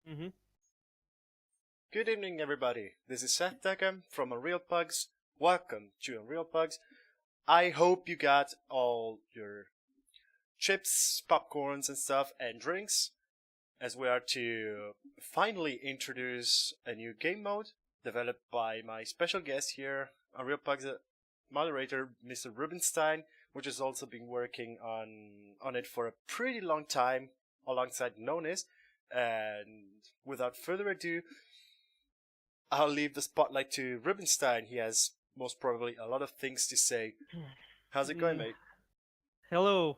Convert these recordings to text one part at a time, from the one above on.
Mm-hmm. Good evening, everybody. This is Seth Deckham from UnrealPUGs. Welcome to UnrealPUGs. I hope you got all your chips, popcorns, and stuff, and drinks, as we are to finally introduce a new game mode developed by my special guest here, UnrealPUGs moderator, Mr. Rubenstein, which has also been working on it for a pretty long time alongside Nonis. And without further ado, I'll leave the spotlight to Rubenstein. He has most probably a lot of things to say. How's it going, Mm, mate? hello,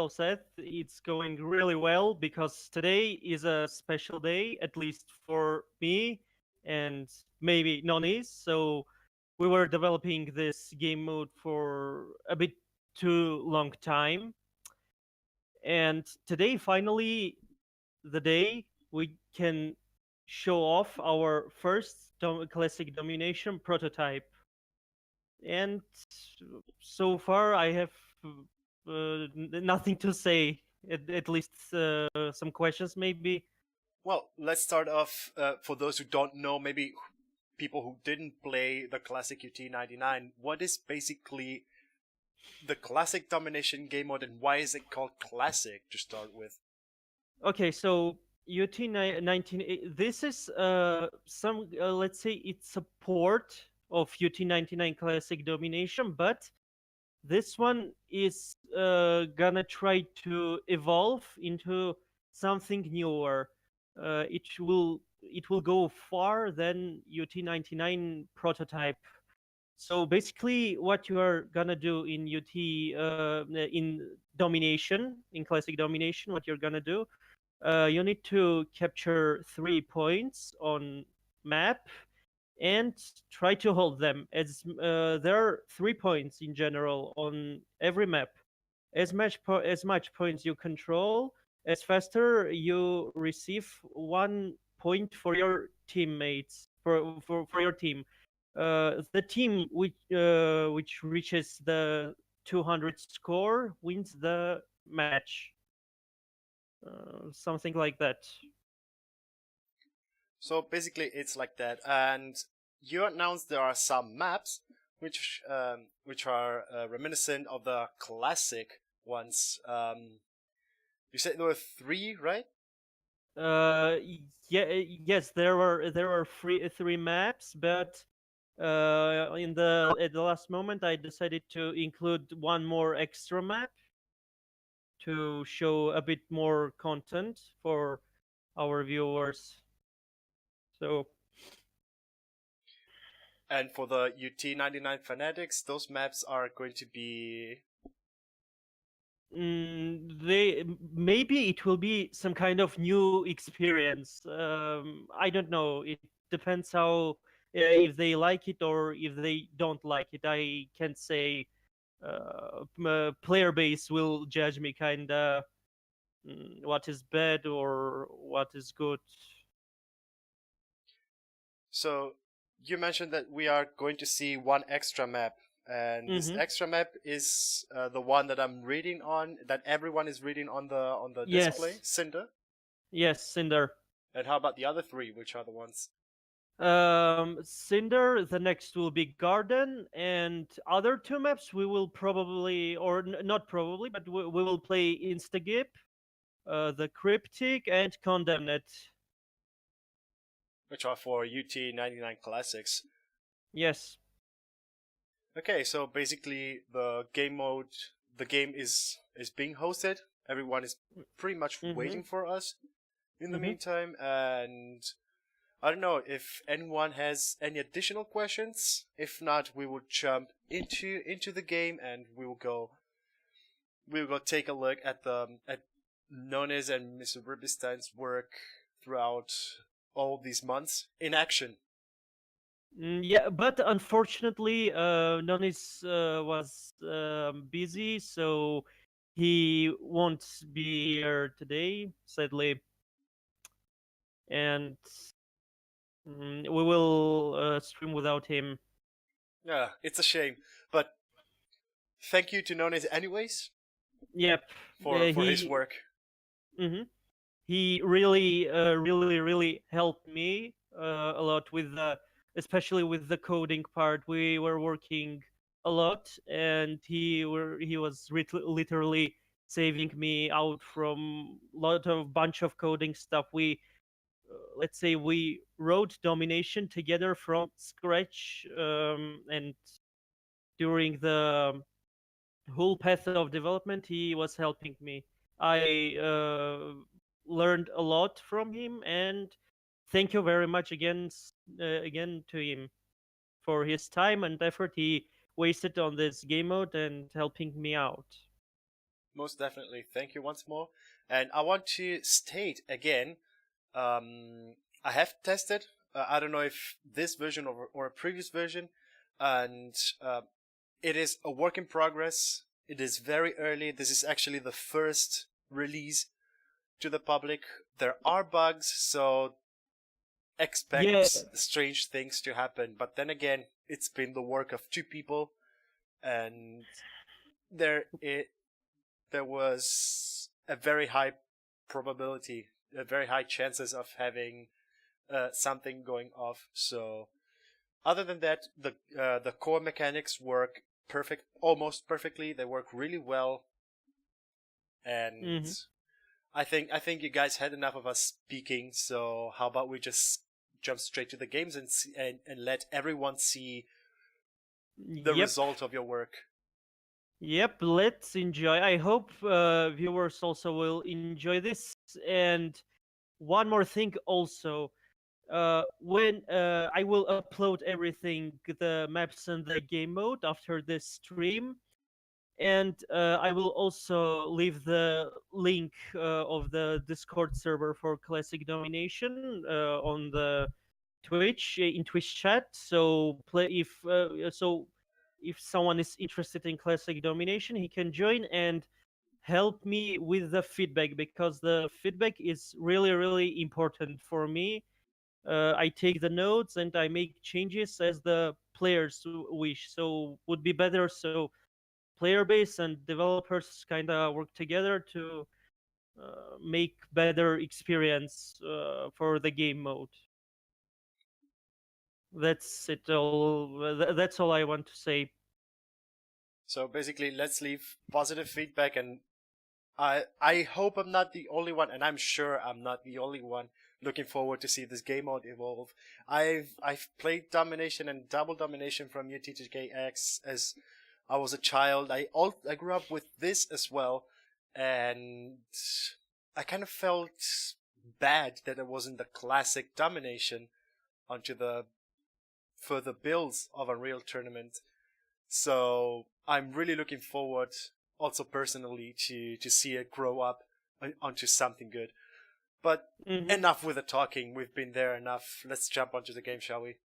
Seth. It's going really well because today is a special day, at least for me and maybe Nonis. So we were developing this game mode for a bit too long time, and today finally the day we can show off our first classic domination prototype. And so far I have nothing to say. At least some questions, maybe. Well, let's start off. For those who don't know, maybe people who didn't play the classic UT99, what is basically the classic domination game mode and why is it called classic to start with? Okay, so UT19. This is some let's say it's a port of UT99 Classic Domination, but this one is gonna try to evolve into something newer. It will go far than UT99 prototype. So basically, what you are gonna do in in Domination, in Classic Domination, what you're gonna do, you need to capture 3 points on map and try to hold them. As there are 3 points in general on every map. As much points you control, as faster you receive 1 point for your teammates for your team. The team which reaches the 200 score wins the match. Something like that. So basically, it's like that. And you announced there are some maps which are reminiscent of the classic ones. You said there were three, right? Uh, yes, there are three maps, but at the last moment I decided to include one more extra map to show a bit more content for our viewers. So And for the UT99 fanatics, those maps are going to be. they maybe it will be some kind of new experience. I don't know. It depends how if they like it or if they don't like it. I can't say. Player base will judge me kinda what is bad or what is good. So you mentioned that we are going to see one extra map, and this Mm-hmm. extra map is the one that I'm reading on, that everyone is reading on the display, Yes, Cinder. yes, Cinder. And how about the other three? Which are the ones? Cinder. The next will be Garden, and other two maps we will probably, or not probably, but we will play Instagip, the Cryptic, and Condemned. Which are for UT99 classics. Yes. Okay, so basically the game is being hosted. Everyone is pretty much Mm-hmm. waiting for us in the Mm-hmm. meantime, and I don't know if anyone has any additional questions. If not, we will jump into the game and we will go take a look at the at Nones and Mr. Rubinstein's work throughout all these months in action. Yeah, but unfortunately, Nonis was busy, so he won't be here today, sadly. And we will stream without him. Yeah, it's a shame, but thank you to Nones anyways Yep. for his He. work. hmm he really helped me a lot with especially with the coding part. We were working a lot, and he was literally saving me out from lot of bunch of coding stuff. We let's say we wrote Domination together from scratch, and during the whole path of development, he was helping me. I learned a lot from him, and thank you very much again to him for his time and effort he wasted on this game mode and helping me out. Most definitely. Thank you once more. And I want to state again, I have tested, I don't know if this version or a previous version, and it is a work in progress. It is very early. This is actually the first release to the public. There are bugs, so expect strange things to happen. But then again, it's been the work of 2 people, and there was a very high probability, very high chances of having something going off. So other than that, the core mechanics work almost perfectly. They work really well, and I think you guys had enough of us speaking. So how about we just jump straight to the games and let everyone see the result of your work. Yep, let's enjoy. I hope viewers also will enjoy this. And one more thing also, when I will upload everything, the maps and the game mode after this stream, and I will also leave the link of the Discord server for Classic Domination on the Twitch in Twitch chat. So if someone is interested in Classic Domination, he can join and help me with the feedback, because the feedback is really important for me. I take the notes and I make changes as the players wish. So would be better so player base and developers kind of work together to make better experience for the game mode. That's it all. That's all I want to say. So basically, let's leave positive feedback, and I hope I'm not the only one, and I'm sure I'm not the only one looking forward to see this game mode evolve. I've played Domination and Double Domination from UTTKX as I was a child. I grew up with this as well, and I kind of felt bad that it wasn't the classic Domination onto the further builds of Unreal Tournament. So I'm really looking forward, also personally, to see it grow up onto something good. But enough with the talking. We've been there enough. Let's jump onto the game, shall we?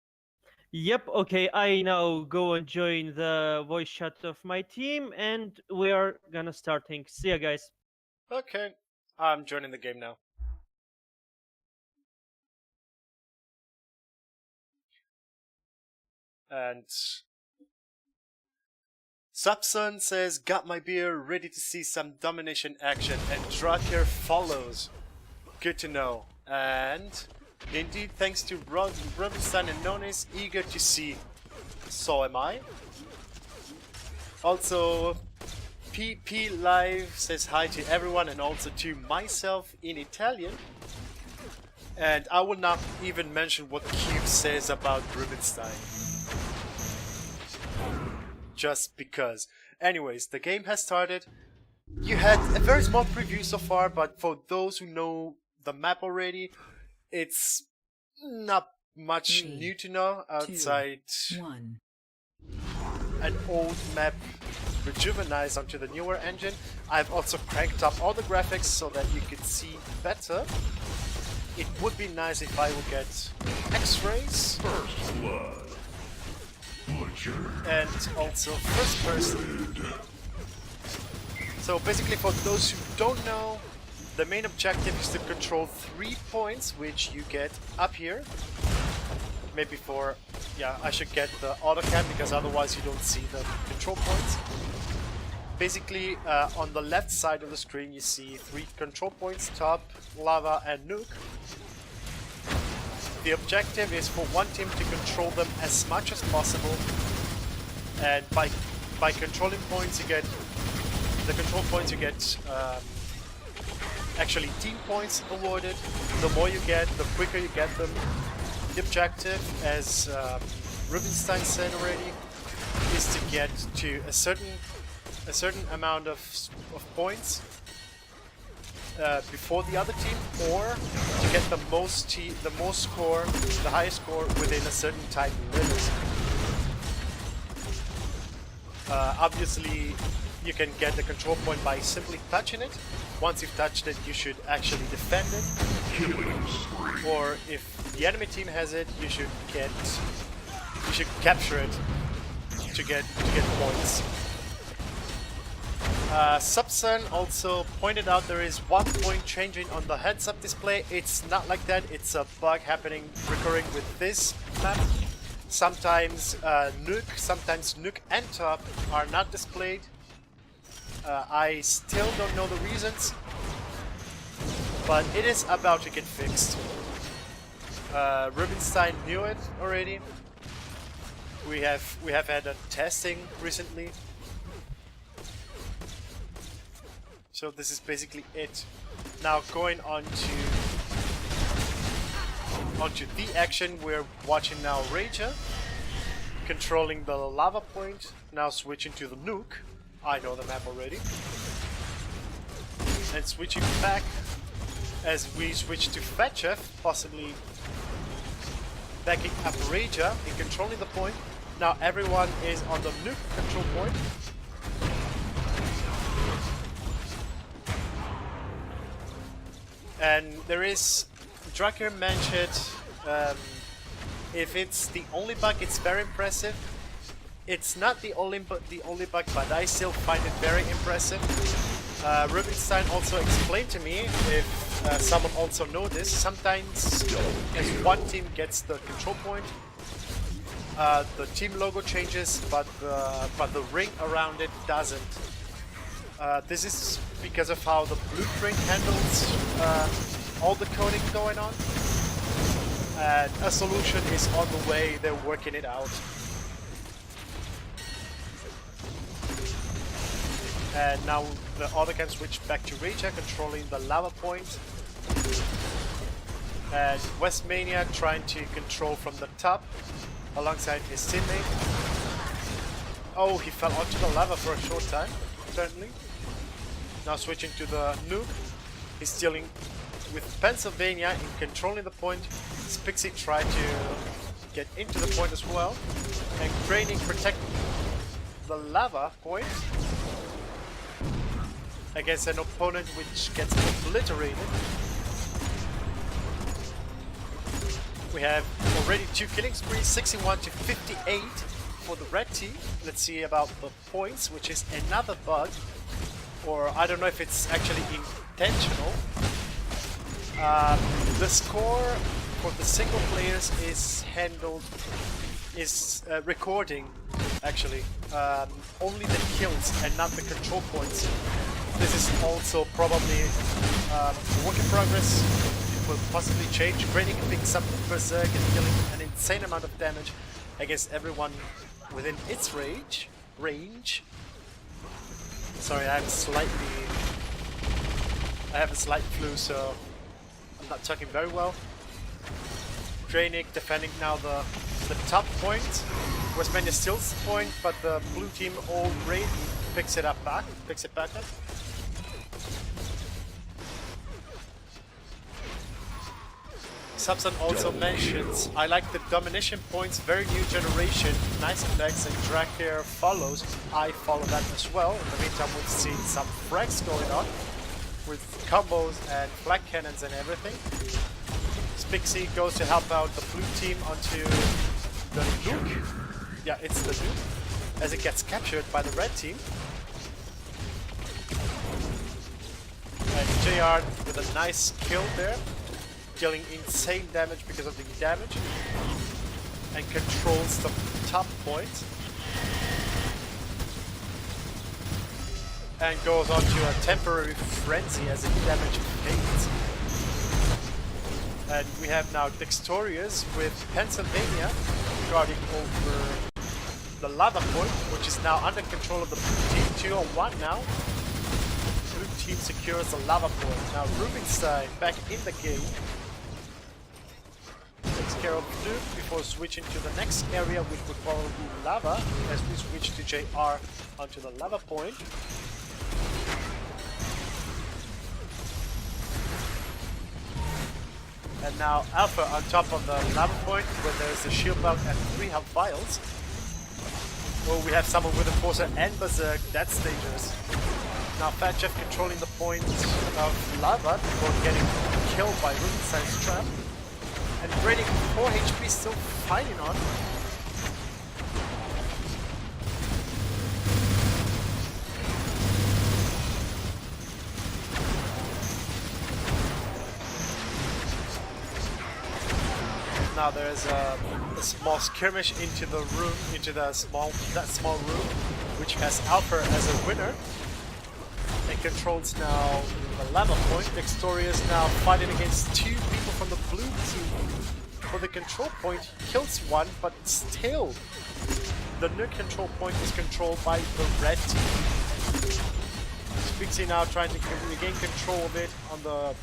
Yep, okay, I now go and join the voice chat of my team, and we are gonna start things. See ya, guys. Okay, I'm joining the game now. And Subsun says, got my beer, ready to see some Domination action, and Drakir follows. Good to know. And indeed, thanks to Rubenstein and Nonis, eager to see. So am I. Also, PP Live says hi to everyone and also to myself in Italian. And I will not even mention what Cube says about Rubenstein. Just because. Anyways, the game has started. You had a very small preview so far, but for those who know the map already, it's not much new to know outside an old map rejuvenized onto the newer engine. I've also cranked up all the graphics so that you could see better. It would be nice if I would get X-rays. First blood. And also first person. So basically, for those who don't know, the main objective is to control 3 points, which you get up here. Maybe I should get the AutoCAD because otherwise you don't see the control points. basically on the left side of the screen you see 3 control points, top, lava and nuke. The objective is for one team to control them as much as possible, and by controlling points you get the control points you get actually team points awarded. The more you get, the quicker you get them. The objective, as Rubinstein said already, is to get to a certain amount of points before the other team, or to get the highest score within a certain time limit. Obviously, you can get the control point by simply touching it. Once you've touched it, you should actually defend it. Or if the enemy team has it, you should capture it to get points. Subsun also pointed out there is 1 point changing on the heads-up display. It's not like that. It's a bug recurring with this map. Sometimes Nuke and Top are not displayed. I still don't know the reasons, but it is about to get fixed. Rubinstein knew it already. We have had a testing recently. So this is basically it. Now going on to the action, we're watching now Rager controlling the lava point, now switching to the nuke. I know the map already. And switching back as we switch to Fetchev, possibly backing up Rager and controlling the point. Now everyone is on the nuke control point. And there is, Drucker mentioned, if it's the only bug, it's very impressive. It's not the only bug, but I still find it very impressive. Rubinstein also explained to me, if someone also noticed, sometimes as one team gets the control point, the team logo changes, but the ring around it doesn't. This is because of how the blueprint handles all the coding going on, and a solution is on the way. They're working it out. And now the other can switch back to Rager, controlling the lava point. And Westmania trying to control from the top alongside his teammate. Oh, he fell onto the lava for a short time, apparently. Now switching to the nuke. He's dealing with Pennsylvania in controlling the point. Spixie tried to get into the point as well. And Graining protect the lava point against an opponent which gets obliterated. We have already 2 killing sprees, 61 to 58 for the red team. Let's see about the points, which is another bug. Or I don't know if it's actually intentional. The score for the single players is recording actually only the kills and not the control points. This is also probably a work in progress. It will possibly change. Graining picks up Berserk and killing an insane amount of damage against everyone within its range. Sorry, I have a slight flu, so I'm not talking very well. Graining defending now the top point. Westmania steals the point, but the blue team already picks it back up. Subsun also mentions, I like the Domination points, very new generation, nice effects, and Dracare follows. I follow that as well. In the meantime, we've seen some frags going on with combos and flag cannons and everything. Spixie goes to help out the blue team onto the nuke. Yeah, it's the nuke, as it gets captured by the red team. And JR with a nice kill there, dealing insane damage because of the damage, and controls the top point. and goes on to a temporary frenzy as the damage fades. And we have now Dextorius with Pennsylvania guarding over the lava point, which is now under control of the blue team. 2-on-1 now. Blue team secures the lava point. Now Rubinstein back in the game. Takes care of Duke before switching to the next area, which would probably be lava, as we switch to JR onto the lava point. And now Alpha on top of the lava point, where there's a shield belt and 3 health vials. Oh, we have someone with Enforcer and Berserk, that's dangerous. Now Fat Jeff controlling the point of lava before getting killed by Rubinstein's trap. And Graining 4 HP still fighting on. Now there's a small skirmish into the room, into that small room, which has Alpha as a winner. And controls now the lava point. Dextorius now fighting against 2 people from the blue team. For the control point, kills 1, but still the nuke control point is controlled by the red team. Spixie now trying to regain control of it on the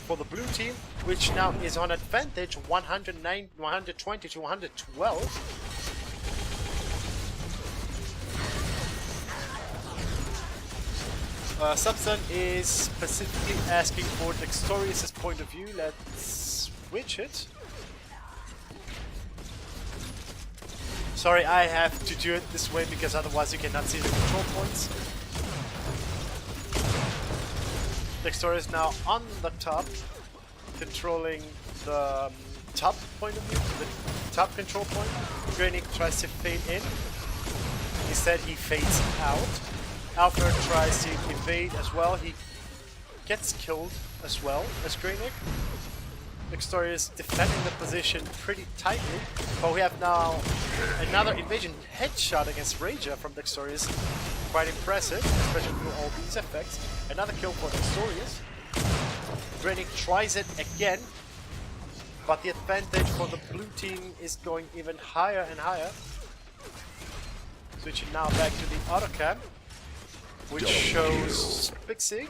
for the blue team, which now is on advantage 120 to 112. Subson is specifically asking for Dextorius' point of view. Let's switch it. Sorry, I have to do it this way because otherwise you cannot see the control points. Dextorius now on the top, controlling the top point of view, the top control point. Graining tries to fade in. Instead he fades out. Alpha tries to evade as well. He gets killed as well as Graining. Dextorius defending the position pretty tightly, but we have now another invasion headshot against Rager from Dextorius. Quite impressive, especially through all these effects. Another kill for Dextorius. Graining tries it again, but the advantage for the blue team is going even higher and higher. Switching now back to the autocam, which shows Pixie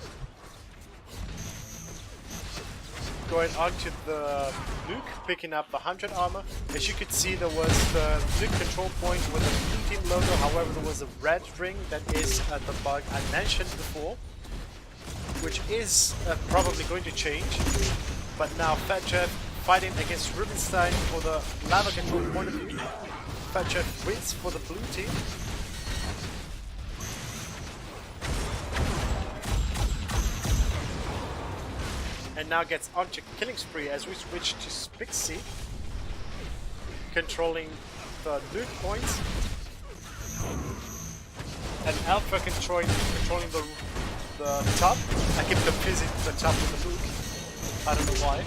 going onto the nuke, picking up the 100 armor. As you could see, there was the nuke control point with the blue team logo. However, there was a red ring that is the bug I mentioned before, which is probably going to change. But now Fat Jeff fighting against Rubinstein for the lava control point of view. Fat Jeff wins for the blue team. And now gets onto killing spree as we switch to Spixie, controlling the nuke points, and Alpha controlling the top. I keep confusing the top with the nuke. I don't know why.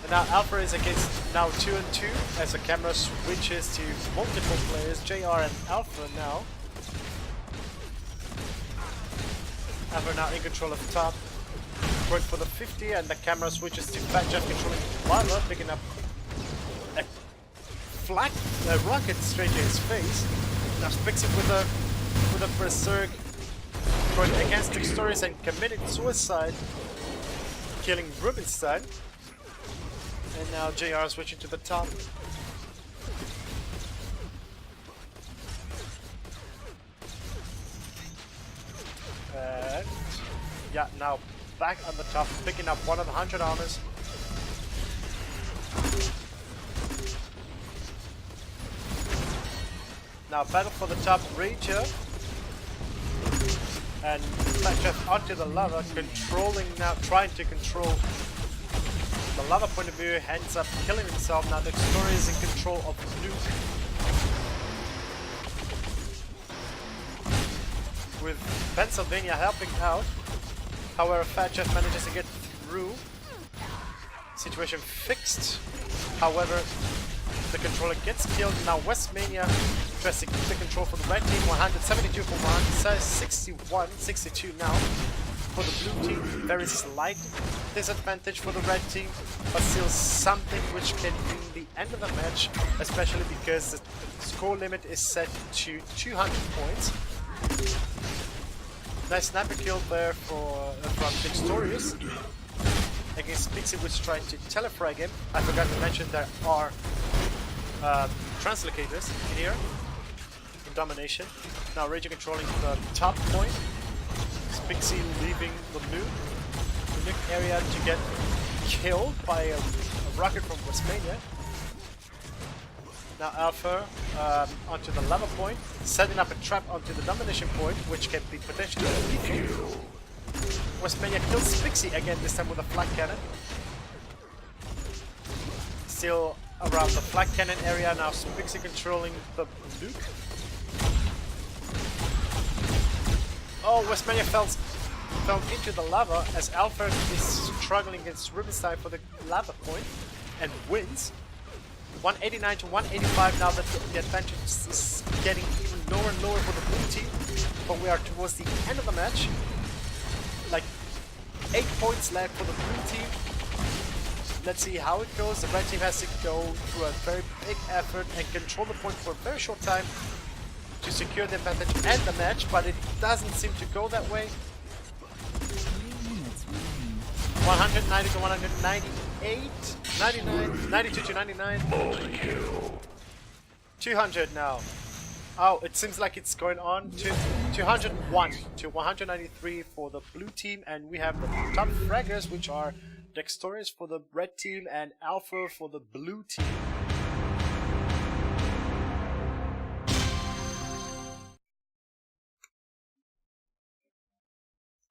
And now Alpha is against now 2-on-2 as the camera switches to multiple players. JR and Alpha now. Alpha now in control of the top. Going for the 50, and the camera switches to Fat Jeff controlling lava, picking up a rocket straight to his face. Now Spixie with a berserk going against Dextorius and committing suicide, killing Rubinstein. And now JR switching to the top. And yeah, now back on the top, picking up one of the 100 armors. Now battle for the top, Rager. And Fat Jeff onto the lava, controlling now, trying to control the lava point of view, ends up killing himself. Now Dextorius is in control of nuke. With Pennsylvania helping out. However, Fat Jeff manages to get through. Situation fixed. However, the controller gets killed. Now Westmania tries to keep the control for the red team. 172 for 161, 62 now for the blue team. Very slight disadvantage for the red team, but still something which can mean the end of the match, especially because the score limit is set to 200 points. Nice sniper kill there from Victorious against Pixie, which tried to telefrag him. I forgot to mention there are translocators in here in Domination. Now Raging controlling the top point. Pixie leaving the nuke area to get killed by a rocket from Westmania. Now Alpha onto the lava point, setting up a trap onto the Domination point, which can be potentially lethal. Westmania kills Pixie again, this time with a flag cannon. Still around the flag cannon area now, Pixie controlling the nuke. Oh, Westmania fell into the lava as Alpha is struggling against Rubenstein for the lava point and wins. 189 to 185 now that the advantage is getting even lower and lower for the blue team, but we are towards the end of the match. Like 8 points left for the blue team. Let's see how it goes. The red team has to go through a very big effort and control the point for a very short time to secure the advantage and the match, but it doesn't seem to go that way. 190 to 198, 99, 92 to 99, 200 now. Oh, it seems like it's going on to 201 to 193 for the blue team, and we have the top fraggers, which are Dextorious for the red team and Alpha for the blue team.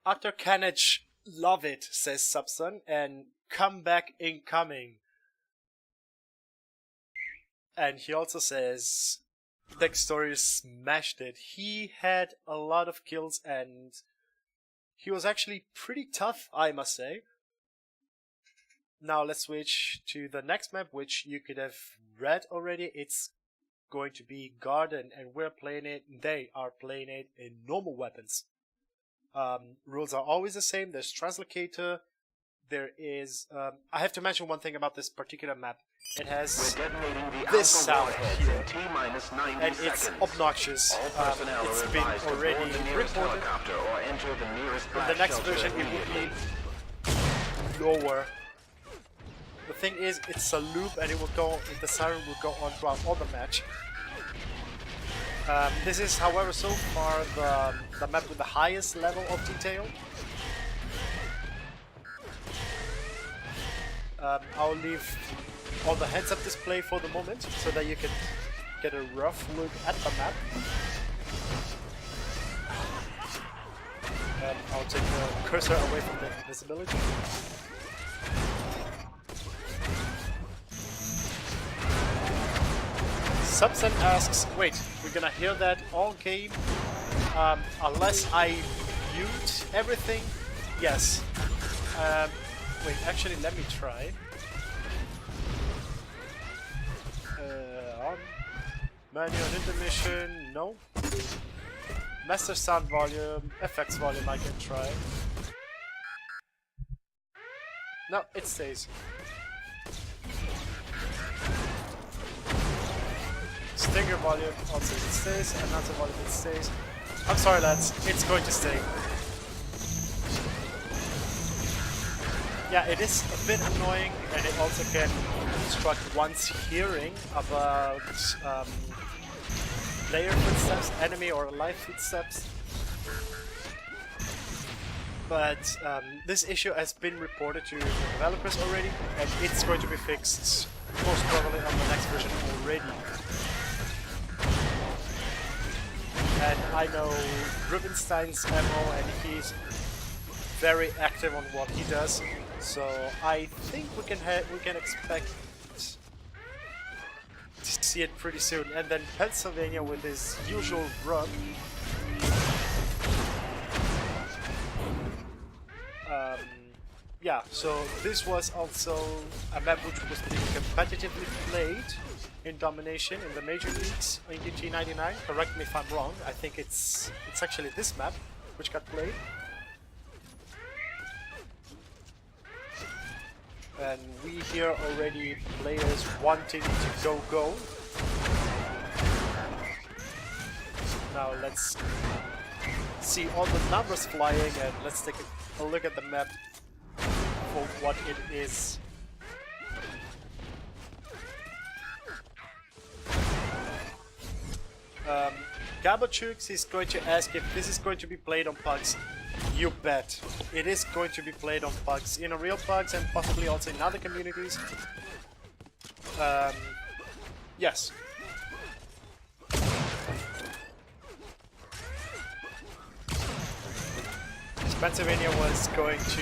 Dr. Kanich, love it, says Subsun, and comeback incoming. And he also says Dextorious smashed it. He had a lot of kills and he was actually pretty tough, I must say. Now let's switch to the next map, which you could have read already. It's going to be Garden, and we're playing it, they are playing it in normal weapons. Rules are always the same. There's Translocator. There is... I have to mention one thing about this particular map. It has this sound here, and it's obnoxious. It's been already reported. In the next version it will be lower. The thing is, it's a loop, and it will go. The siren will go on throughout all the match. This is, however, so far the map with the highest level of detail. I'll leave all the heads-up display for the moment, so that you can get a rough look at the map. I'll take the cursor away from the visibility. Subsen asks, wait, we're gonna hear that all game unless I mute everything? Yes. Wait, actually, let me try. On manual intermission, no. Master sound volume, effects volume, I can try. No, it stays. Stinger volume, also it stays, another volume it stays. I'm sorry lads, it's going to stay. Yeah, it is a bit annoying, and it also can obstruct one's hearing about player footsteps, enemy or alive footsteps. But this issue has been reported to the developers already, and it's going to be fixed most probably on the next version already. And I know Rubenstein's MO, and he's very active on what he does, so I think we can expect to see it pretty soon. And then Pennsylvania with his usual run. Yeah, so this was also a map which was being competitively played in Domination in the major leagues in UT99. Correct me if I'm wrong. I think it's actually this map which got played. And we hear already players wanting to go. Now let's see all the numbers flying, and let's take a look at the map for what it is. UnrealPUGs is going to ask if this is going to be played on Pugs. You bet. It is going to be played on Pugs, in UnrealPUGs and possibly also in other communities. Yes. Pennsylvania was going to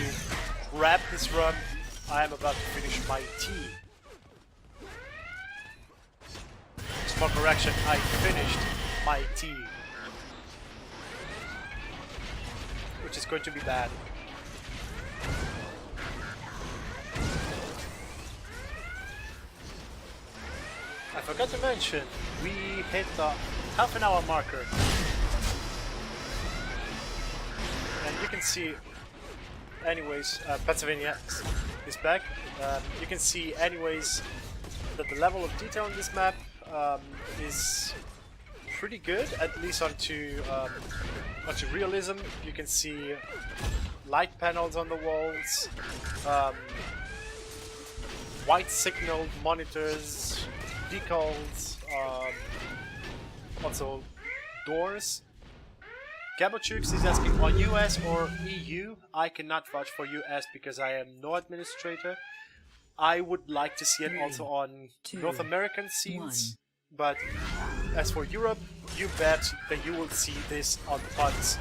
grab this run. I am about to finish my tea. Small correction, I finished my tea. Which is going to be bad. I forgot to mention, we hit the half-an-hour marker. And you can see, anyways, Pennsylvania is back. You can see, anyways, that the level of detail in this map is pretty good, at least onto realism. You can see light panels on the walls, white signal monitors, decals, also doors. UnrealPUGs is asking on US or EU. I cannot vouch for US because I am no administrator. I would like to see it also on North American scenes, but as for Europe, you bet that you will see this on Pugs.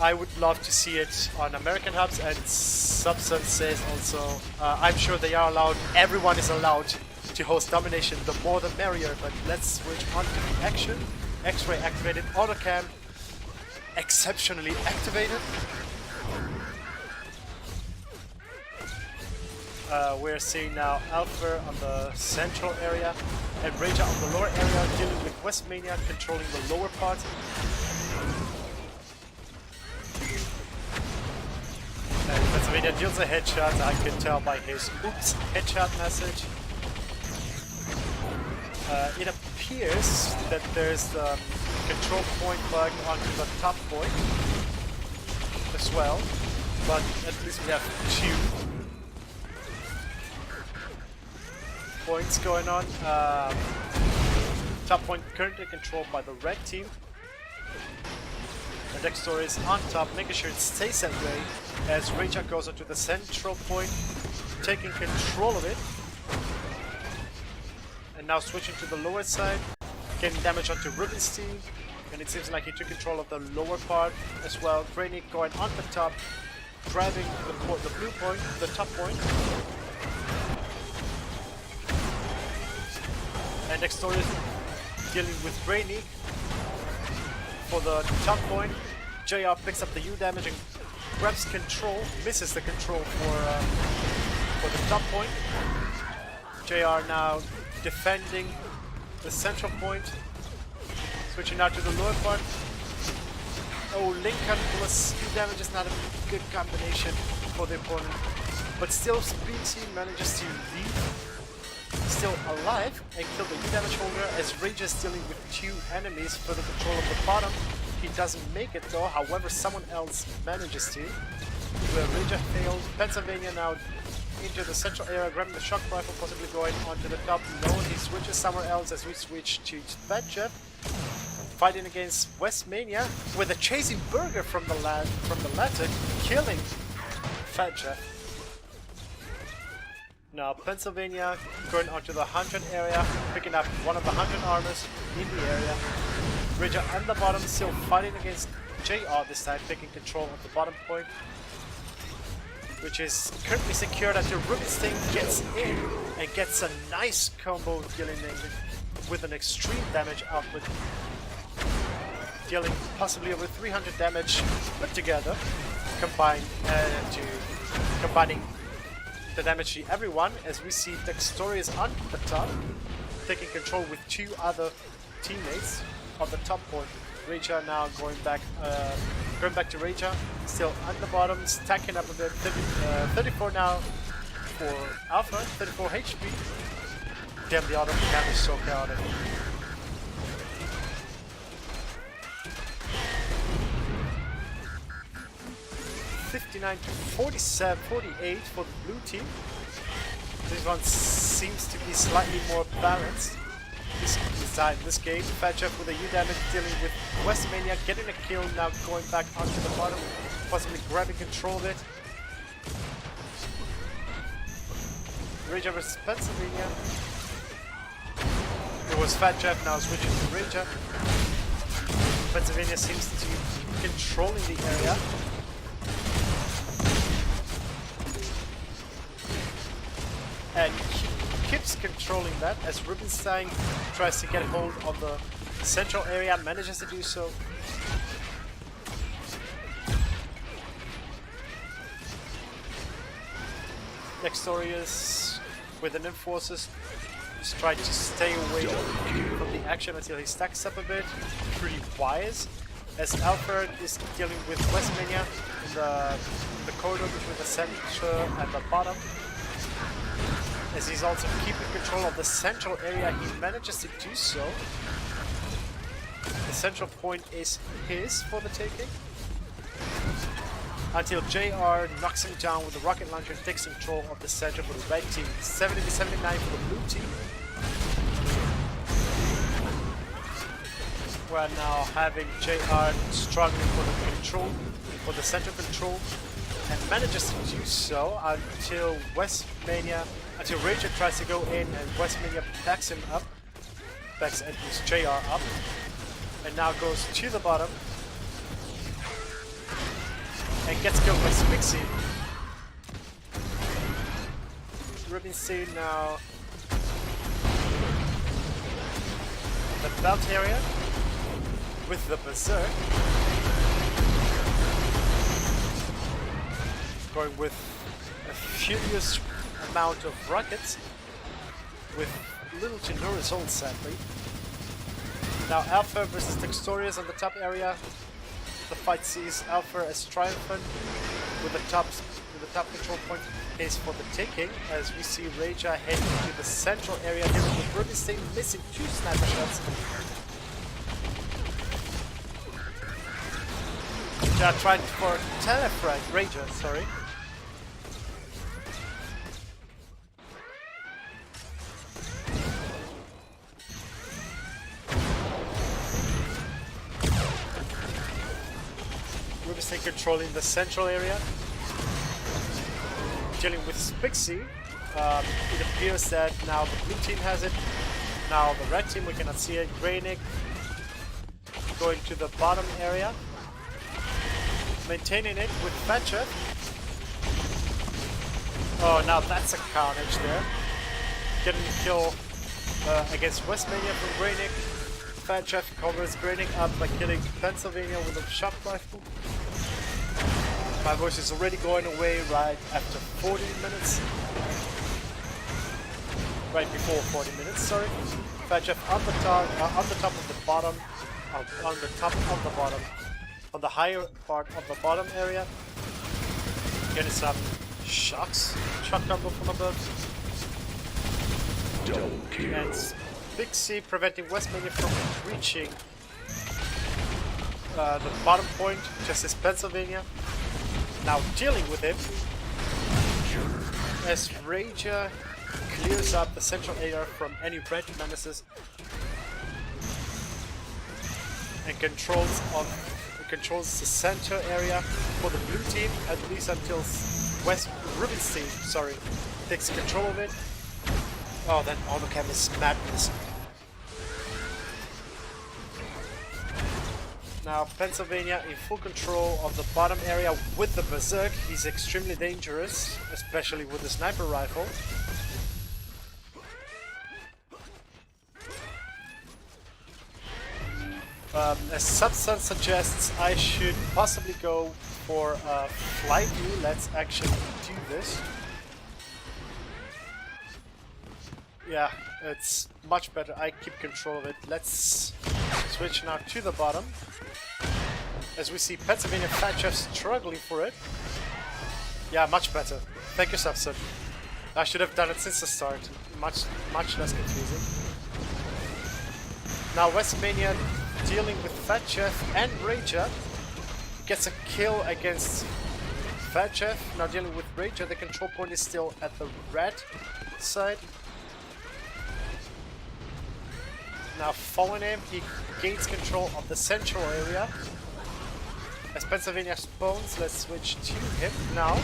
I would love to see it on American hubs, and Substance says also, I'm sure they are allowed, everyone is allowed to host Domination, the more the merrier, but let's switch on to the action. X-ray activated, autocam exceptionally activated. We're seeing now Alpha on the central area and Raja on the lower area, dealing with Westmania controlling the lower part. And Pennsylvania deals a headshot, I can tell by his oops headshot message. It appears that there's the control point bug onto the top point as well, but at least we have two points going on. Top point currently controlled by the red team. The Dexter is on top, making sure it stays that way as Raja goes onto the central point, taking control of it. And now switching to the lower side, getting damage onto Rubenstein, and it seems like he took control of the lower part as well. Brainy going on the top, grabbing the blue point, the top point. And Dextorius dealing with Brainy for the top point. JR picks up the U damage and grabs control, misses the control for the top point. JR now defending the central point. Switching out to the lower part. Oh, Lincoln plus U damage is not a good combination for the opponent. But still, Speed Team manages to leave still alive and kill the U damage holder as Rage is dealing with two enemies for the control of the bottom. He doesn't make it though, however someone else manages to. Where Rage failed. Pennsylvania now into the central area, grabbing the shock rifle, possibly going onto the top lone. He switches somewhere else as we switch to Fat fighting against Westmania with a chasing burger from the latter, killing Fat Jeff. Now Pennsylvania going onto the 100 area, picking up one of the 100 armors in the area. Raja on the bottom, still fighting against JR this time, taking control of the bottom point, which is currently secured until Rubenstein gets in and gets a nice combo dealing with an extreme damage output, dealing possibly over 300 damage put together, combining the damage to everyone, as we see Dextorius on the top, taking control with 2 other teammates on the top point. Raja now going back to Raja, still on the bottom, stacking up a bit. 34 now for Alpha, 34 HP. Damn, the auto cam is so chaotic. (59 to 47, 48 for the blue team. This one seems to be slightly more balanced this game. Fat Jeff with a U damage, dealing with Westmania, getting a kill, now going back onto the bottom, possibly grabbing control of it. Raja versus Pennsylvania. It was Fat Jeff, now switching to Raja. Pennsylvania seems to be controlling the area. And keeps controlling that as Rubinstein tries to get hold of the central area, manages to do so. Dextorius with an Enforces just trying to stay away from the action until he stacks up a bit. Pretty wise, as Alfred is dealing with Westmania in the corridor between the center and the bottom. As he's also keeping control of the central area, he manages to do so. The central point is his for the taking. Until JR knocks him down with the rocket launcher and takes control of the center for the red team. 70 to 79 for the blue team. We're now having JR struggling for the control, for the center control, and manages to do so until until Raja tries to go in and Westmania backs him up, backs at least JR up, and now goes to the bottom and gets killed by Spixie. Rubinstein now the belt area with the Berserk, going with a furious amount of rockets with little to no results, sadly. Now Alpha versus Dextorius on the top area. The fight sees Alpha as triumphant with the top control point is for the taking, as we see Raja heading to the central area here with Rubinstein missing 2 sniper shots. Raja tried for telefrag, Raja, sorry. Rubinstein controlling the central area, dealing with Spixie. It appears that now the blue team has it. Now the red team, we cannot see it. Greynick going to the bottom area, maintaining it with Thatcher. Oh, now that's a carnage there. Getting a kill against Westmania from Greynick. Fat Jeff covers Greynick up by killing Pennsylvania with a shot rifle. My voice is already going away right after 40 minutes. Right before 40 minutes, sorry. Fat Jeff on the top of the bottom, on the top of the bottom, on the higher part of the bottom area. Getting some shocks, shock combo from above. And Big C preventing Westmania from reaching the bottom point, just as Pennsylvania. Now dealing with him as Raja clears up the central area from any red menaces and controls the center area for the blue team, at least until Rubinstein, sorry, takes control of it. Oh, that autocam is madness. Now Pennsylvania in full control of the bottom area with the Berserk. He's extremely dangerous, especially with the sniper rifle. As Subsun suggests, I should possibly go for a flight view. Let's actually do this. Yeah, it's much better. I keep control of it. Let's switch now to the bottom. As we see Pennsylvania Fat Chef struggling for it. Yeah, much better. Thank you, Subset. I should have done it since the start. Much less confusing. Now Westmania dealing with Fat Chef and Rager. Gets a kill against Fat Chef. Now dealing with Rager. The control point is still at the red side. Now following him, he gains control of the central area. As Pennsylvania spawns, let's switch to him now.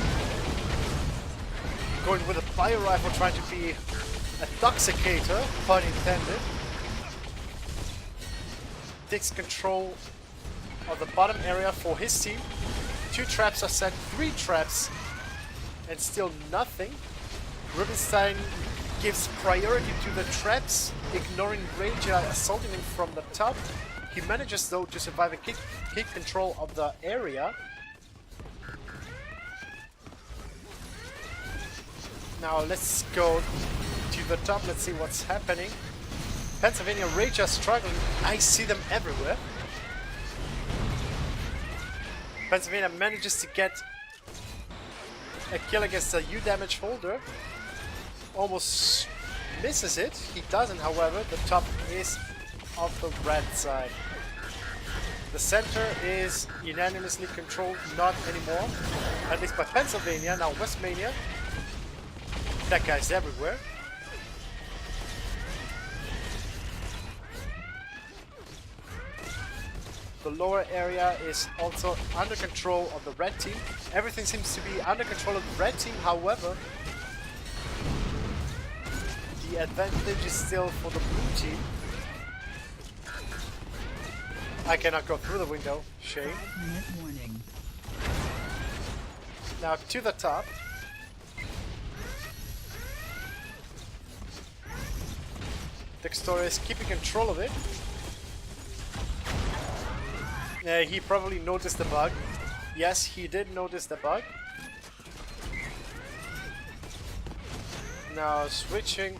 Going with a fire rifle, trying to be a toxicator, pun intended. Takes control of the bottom area for his team. 2 traps are set, 3 traps, and still nothing. Rubinstein gives priority to the traps, ignoring Ranger assaulting him from the top. He manages though to survive and keep control of the area. Now let's go to the top, let's see what's happening. Pennsylvania Ranger struggling, I see them everywhere. Pennsylvania manages to get a kill against a U damage holder. Almost misses it. He doesn't, however. The top is of the red side. The center is unanimously controlled, not anymore. At least by Pennsylvania. Now Westmania. That guy's everywhere. The lower area is also under control of the red team. Everything seems to be under control of the red team, however, the advantage is still for the blue team. I cannot go through the window, shame. 5-minute warning. Now to the top. Dextor is keeping control of it. He probably noticed the bug. Yes, he did notice the bug. Now switching.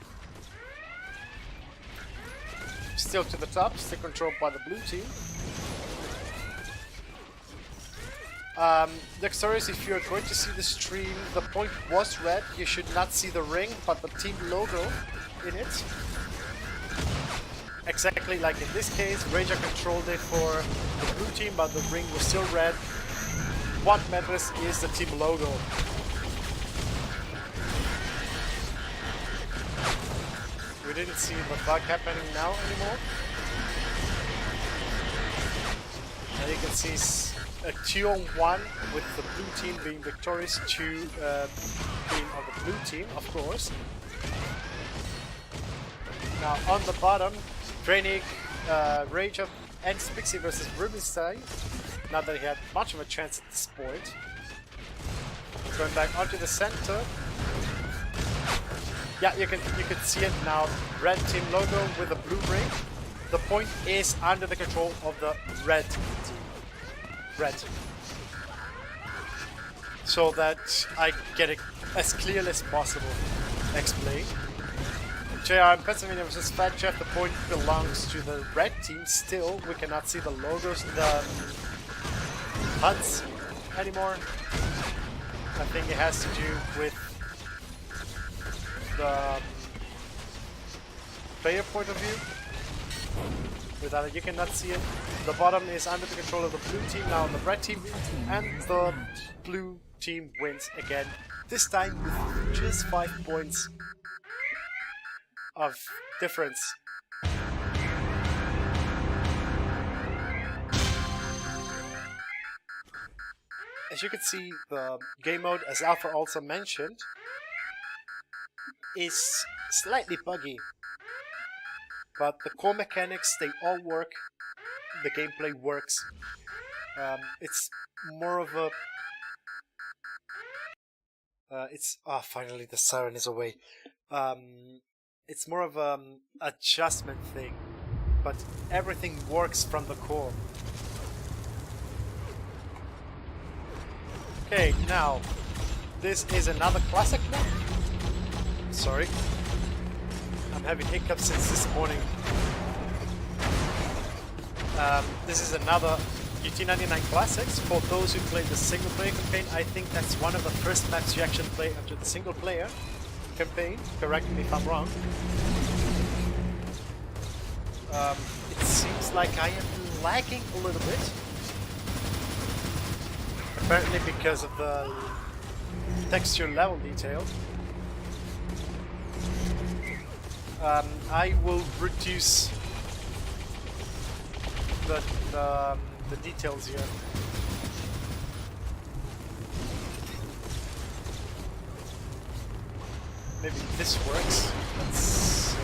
Still to the top, still controlled by the blue team. Dexterous, if you're going to see the stream, the point was red. You should not see the ring, but the team logo in it. Exactly like in this case, Ranger controlled it for the blue team, but the ring was still red. What matters is the team logo. We didn't see the bug happening now anymore. Now you can see a 2-on-1 with the blue team being victorious, 2 being on the blue team, of course. Now on the bottom, Drainig, Rager and Spixie versus Rubinstein. Not that he had much of a chance at this point. Going back onto the center. Yeah, you can see it now. Red team logo with a blue ring. The point is under the control of the red team. Red. So that I get it as clearly as possible explained. JR and Pennsylvania versus Fat Chef, the point belongs to the red team still. We cannot see the logos, the HUDs anymore. I think it has to do with the player point of view. Without it, you cannot see it. The bottom is under the control of the blue team, now the red team, and the blue team wins again. This time with just 5 points of difference. As you can see, the game mode, as Alpha also mentioned, is slightly buggy, but the core mechanics, they all work. The gameplay works. It's more of a finally the siren is away. It's more of an adjustment thing, but everything works from the core. Okay, now this is another classic map. Sorry, I'm I'm having hiccups since this morning. This is another UT99 Classics. For those who played the single player campaign, I think that's one of the first maps you actually play after the single player campaign. Correct me if I'm wrong. It seems like I am lagging a little bit. Apparently because of the texture level detail. I will reduce the details here. Maybe this works. Let's see.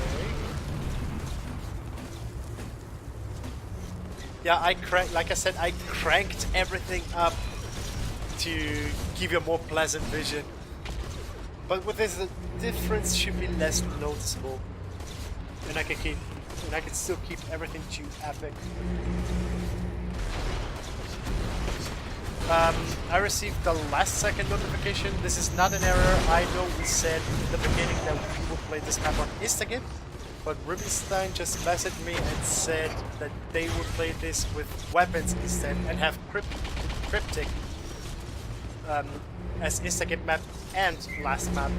Yeah, like I said, I cranked everything up to give you a more pleasant vision. But with this, the difference should be less noticeable, and I can still keep everything to epic. I received the last second notification. This is not an error. I know we said in the beginning that we will play this map on Instagame, but Rubinstein just messaged me and said that they will play this with weapons instead and have cryptic as Instagame map and last map.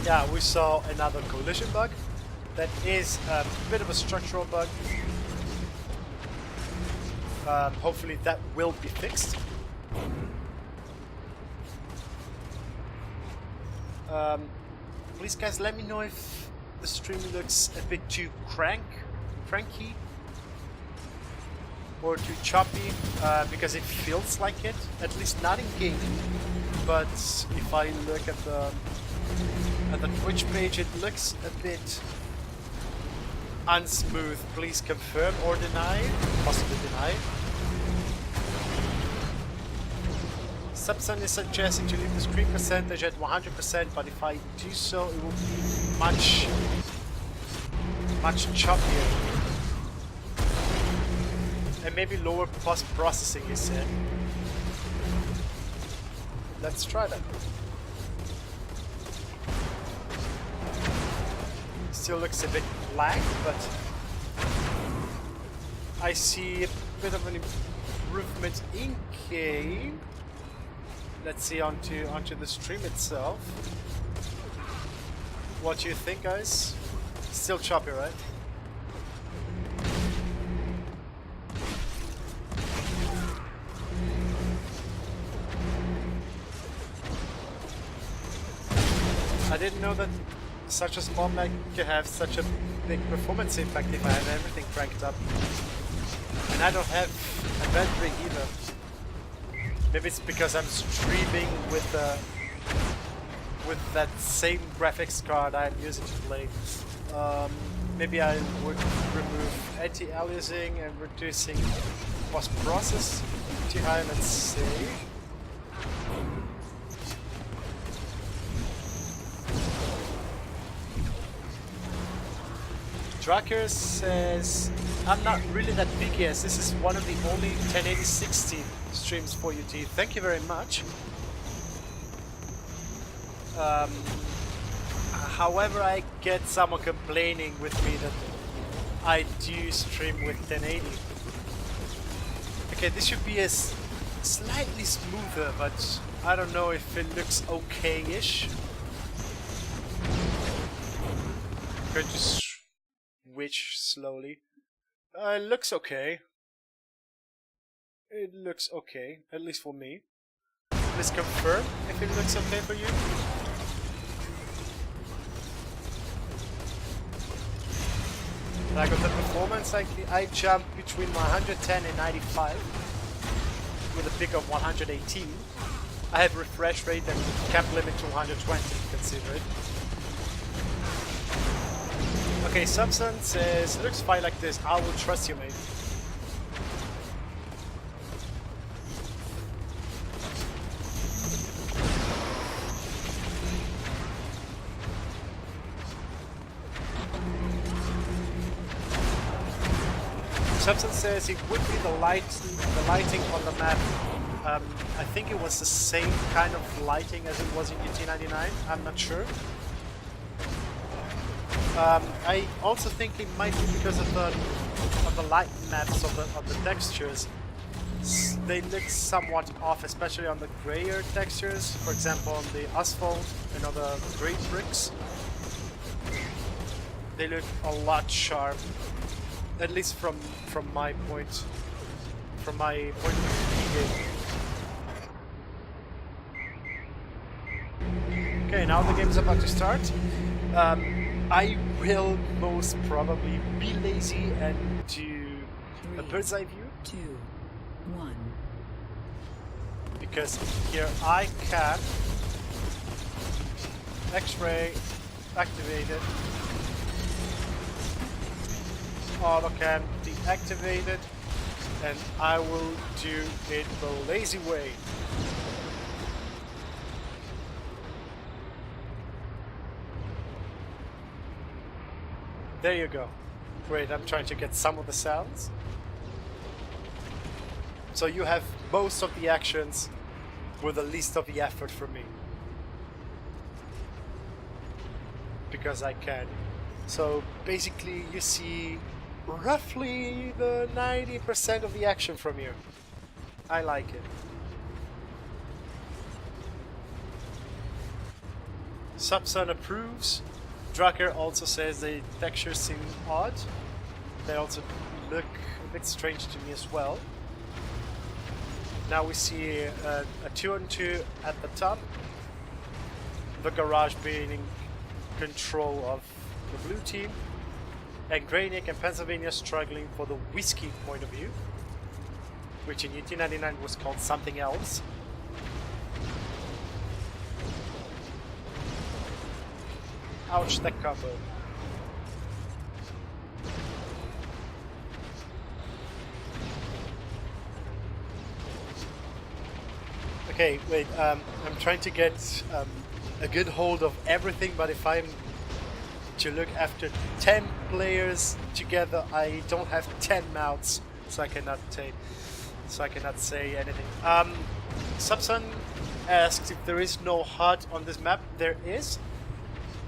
Yeah, we saw another collision bug. That is a bit of a structural bug. Hopefully that will be fixed. Please guys, let me know if the stream looks a bit too cranky or too choppy, because it feels like it, at least not in game. But if I look at the Twitch page, it looks a bit unsmooth. Please confirm or deny, possibly deny. Subson is suggesting to leave the screen percentage at 100%, but if I do so, it will be much choppier. And maybe lower post-processing, he said. Let's try that. Still looks a bit lag, but I see a bit of an improvement in game. Let's see onto the stream itself. What do you think, guys? Still choppy, right? I didn't know that such a small map can have such a big performance impact if I have everything cranked up. And I don't have a battery either. Maybe it's because I'm streaming with that same graphics card I'm using to play. Maybe I would remove anti-aliasing and reducing post-process too high. Let's see. Drucker says, I'm not really that big, yes, this is one of the only 1080-60 streams for UT. Thank you very much. However, I get someone complaining with me that I do stream with 1080. Okay, this should be a slightly smoother, but I don't know if it looks okay-ish. Could just switch slowly. It looks okay. It looks okay, at least for me. Please confirm if it looks okay for you. Like on the performance, I jump between 110 and 95 with a pick of 118. I have refresh rate and cap limit to 120, consider it. Okay, Subson says, it looks fine like this, I will trust you, mate. Subson says it would be the lighting on the map I think it was the same kind of lighting as it was in UT99. I'm not sure. I also think it might be because of the light maps of the textures. They look somewhat off, especially on the grayer textures. For example, on the asphalt and other gray bricks, they look a lot sharp. At least from my point of view. Okay, now the game is about to start. I will most probably be lazy and do a bird's eye view. 2, 1. Because here I can X-ray activated, auto can deactivated, and I will do it the lazy way. There you go. Great, I'm trying to get some of the sounds. So you have most of the actions with the least of the effort for me. Because I can. So basically you see roughly the 90% of the action from you. I like it. Subsun approves. Drucker also says the textures seem odd. They also look a bit strange to me as well. Now we see a 2-on-2 at the top. The garage being in control of the blue team. And Greynick and Pennsylvania struggling for the whiskey point of view. Which in UT99 was called something else. Ouch, that combo. Okay, wait, I'm trying to get a good hold of everything, but if I'm to look after 10 players together, I don't have 10 mouths, so I cannot say anything. Subsun asks if there is no HUD on this map. There is,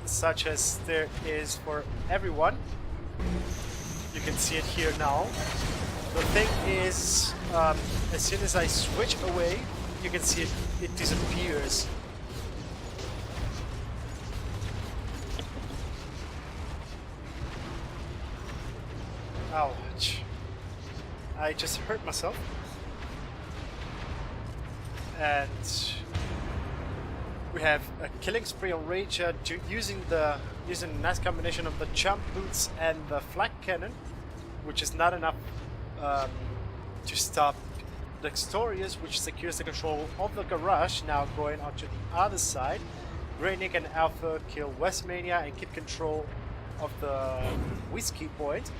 such as there is for everyone. You can see it here now. The thing is, as soon as I switch away, you can see it disappears. Ouch. I just hurt myself. And we have a killing spree on Rage using a nice combination of the jump boots and the flak cannon, which is not enough to stop Dextorius, which secures the control of the garage. Now going onto the other side, Greynick and Alpha kill Westmania and keep control of the whiskey point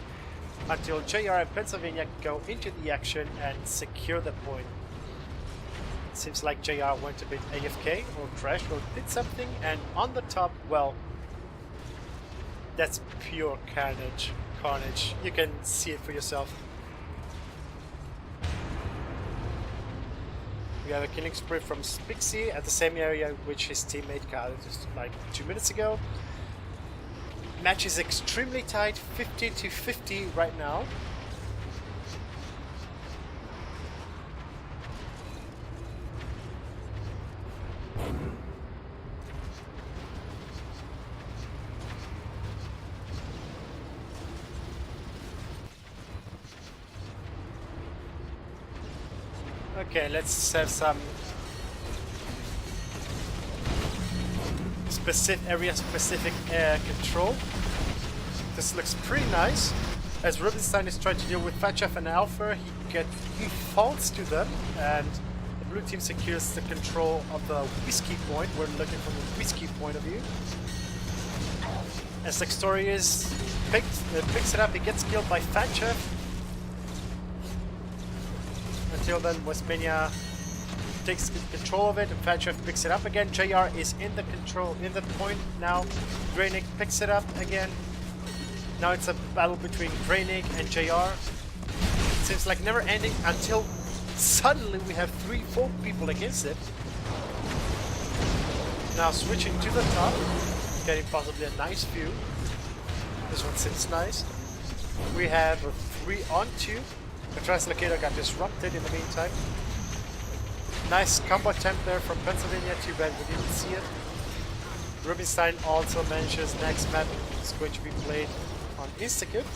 until JR and Pennsylvania go into the action and secure the point. Seems like JR went a bit AFK or crashed or did something, and on the top, well, that's pure carnage. You can see it for yourself. We have a killing spree from Spixie at the same area which his teammate got just like 2 minutes ago. Match is extremely tight, 50-50 right now. Okay, let's have some area-specific control. This looks pretty nice. As Rubinstein is trying to deal with Fat Chef and Alpha, he falls to them, and the blue team secures the control of the whiskey point. We're looking from the whiskey point of view. As Dextorius picks it up, he gets killed by Fat Chef. Until then, Westmania takes control of it, and Fat Chef picks it up again. JR is in the point now. Greynick picks it up again. Now it's a battle between Greynick and JR. It seems like never ending until suddenly we have 3-4 people against it. Now switching to the top, getting possibly a nice view. This one seems nice. We have a 3-on-2. The Translocator got disrupted in the meantime. Nice combo attempt there from Pennsylvania, too bad we didn't see it. Rubinstein also mentions next map is going to be played on Instacube.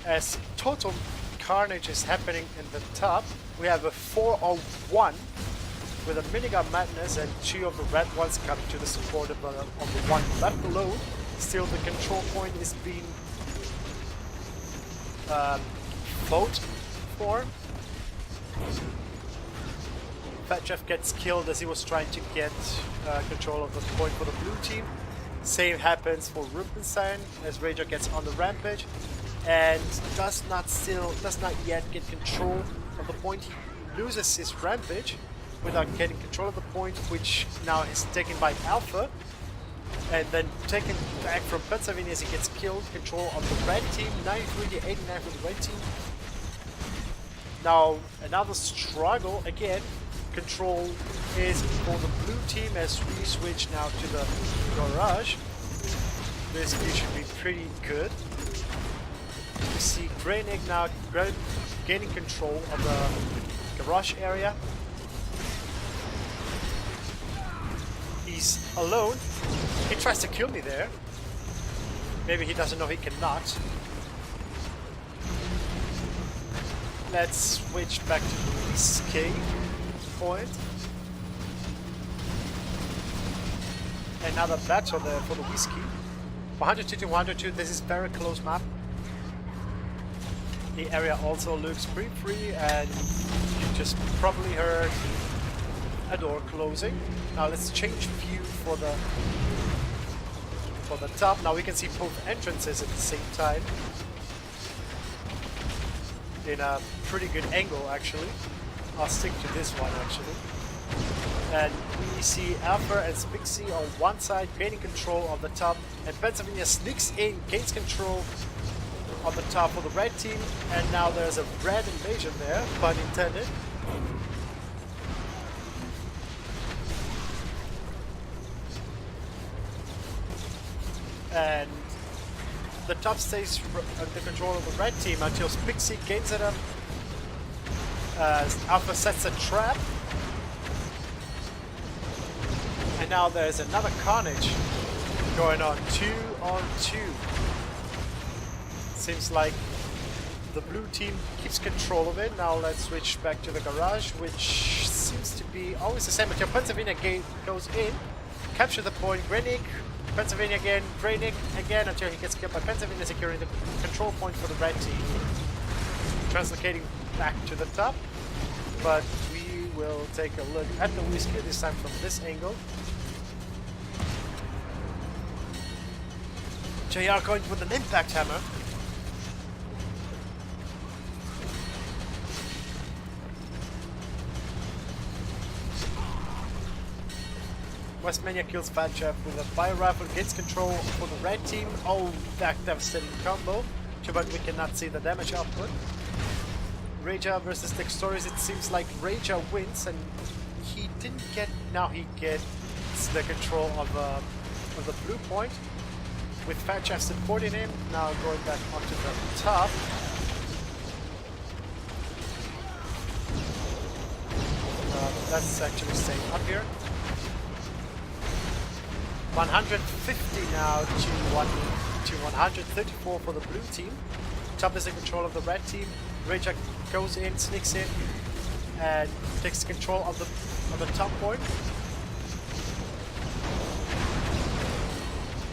As total carnage is happening in the top, we have a 4-on-1 with a minigun madness and 2 of the red ones coming to the support of the one left below. Still the control point is being fought for. Fat Jeff gets killed as he was trying to get control of the point for the blue team. Same happens for Rubinstein as Rager gets on the rampage and does not yet get control of the point. He loses his rampage without getting control of the point, which now is taken by Alpha and then taken back from Pennsylvania as he gets killed. Control of the red team, 93 to 89 for the red team. Now another struggle again. Control is for the blue team as we switch now to the garage. This view should be pretty good. We see Greynick now gaining control of the garage area. He's alone. He tries to kill me there. Maybe he doesn't know he cannot. Let's switch back to the escape point. Another battle there for the whiskey. 102 to 102, this is very close map. The area also looks pretty free and you just probably heard a door closing. Now let's change view for the top. Now we can see both entrances at the same time. In a pretty good angle actually. I'll stick to this one actually. And we see Alpha and Spixie on one side gaining control of the top, and Pennsylvania sneaks in, gains control on the top for the red team, and now there's a red invasion there, pun intended. And the top stays under control of the red team until Spixie gains it up. Alpha sets a trap. And now there's another carnage going on, 2-on-2. Seems like the blue team keeps control of it. Now let's switch back to the garage, which seems to be always the same until Pennsylvania goes in, capture the point. Greynick, Pennsylvania again, Greynick again until he gets killed by Pennsylvania, securing the control point for the red team. Translocating back to the top, but we will take a look at the whiskey this time from this angle. JR going with an impact hammer. Westmania kills Fat Jeff with a fire rifle, gets control for the red team. Oh, that devastating combo. Too bad we cannot see the damage output. Raja versus Dextoris, it seems like Raja wins, and he didn't get. Now he gets the control of the blue point with Fat Jeff supporting him. Now going back onto the top. That's actually staying up here. 150 now to 134 for the blue team. Top is in control of the red team. Raja goes in, sneaks in, and takes control of the top point.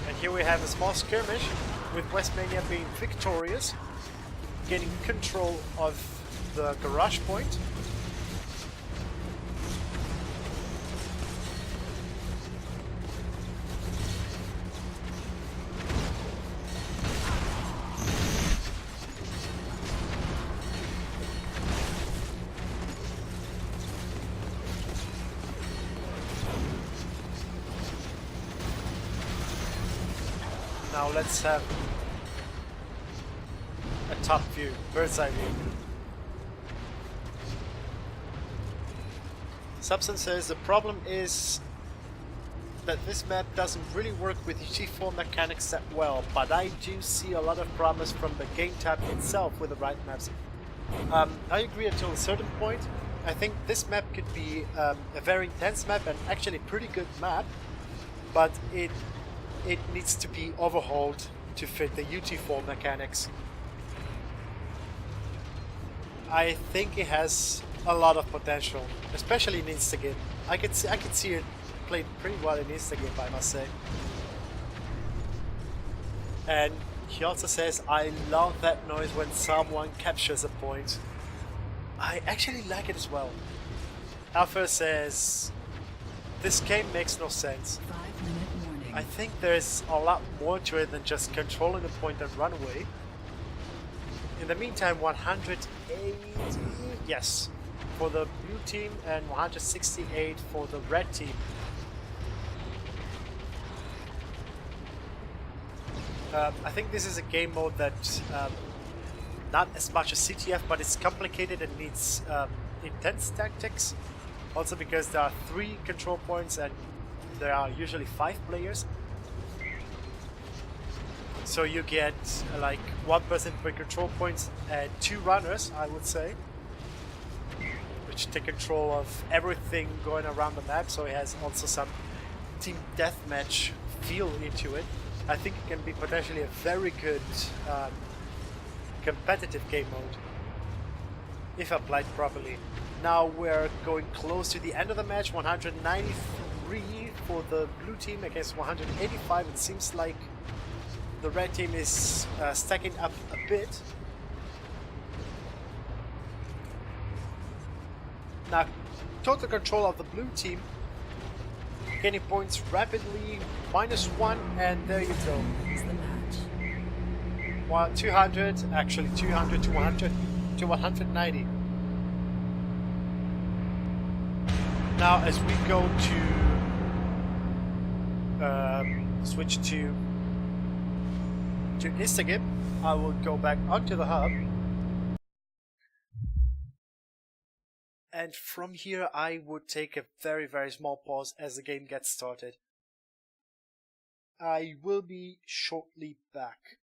And here we have a small skirmish with Westmania being victorious, getting control of the garage point. Now let's have a top view, bird's eye view. Substance says the problem is that this map doesn't really work with UT4 mechanics that well, but I do see a lot of promise from the game type itself with the right maps. I agree until a certain point. I think this map could be a very intense map and actually a pretty good map, but it needs to be overhauled to fit the UT4 mechanics. I think it has a lot of potential, especially in Instagame. I could see it played pretty well in Instagame, I must say. And he also says, I love that noise when someone captures a point. I actually like it as well. Alpha says, this game makes no sense. 5-minute warning. I think there's a lot more to it than just controlling the point and run away. In the meantime, 180, yes, for the blue team and 168 for the red team. I think this is a game mode that not as much as CTF, but it's complicated and needs intense tactics. Also because there are 3 control points and there are usually 5 players. So you get like 1 person per control point and 2 runners, I would say, which take control of everything going around the map. So it has also some team deathmatch feel into it. I think it can be potentially a very good competitive game mode if applied properly. Now we're going close to the end of the match. 193 for the blue team against 185. It seems like the red team is stacking up a bit. Now, total control of the blue team, gaining points rapidly, -1, and there you go. Wins the match. 200, actually 200 to 100 to 190. Now, as we go to switch to Instagame, I will go back onto the hub. And from here, I would take a very, very small pause as the game gets started. I will be shortly back.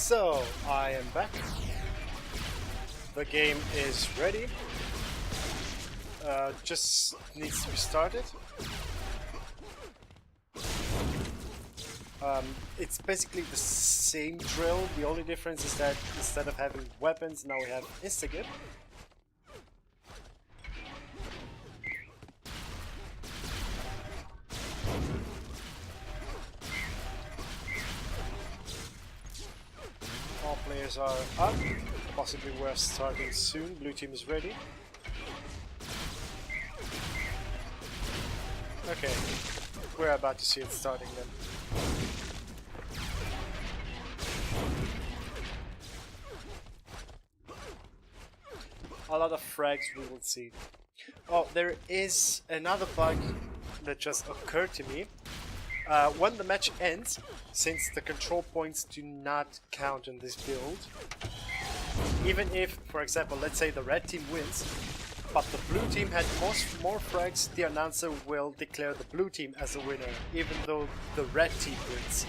So, I am back. The game is ready. Just needs to be started. It's basically the same drill. The only difference is that instead of having weapons, now we have Instagip. All players are up. Possibly we're starting soon. Blue team is ready. Okay, we're about to see it starting then. A lot of frags we will see. Oh, there is another bug that just occurred to me. When the match ends, since the control points do not count in this build, even if, for example, let's say the red team wins, but the blue team had more frags, the announcer will declare the blue team as a winner, even though the red team wins.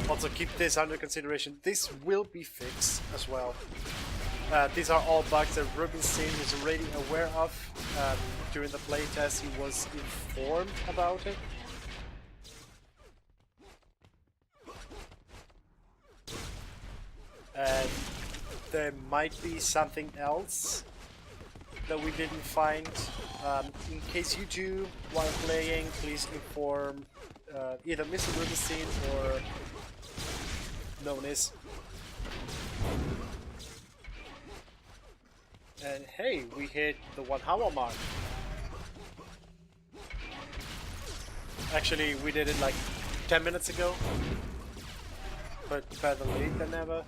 Also keep this under consideration. This will be fixed as well. These are all bugs that Rubinstein is already aware of. During the playtest he was informed about it. And there might be something else that we didn't find. In case you do while playing, please inform either Mr. Rubinstein or known as. And hey, we hit the 1 hour mark. Actually, we did it like 10 minutes ago, but better late than never.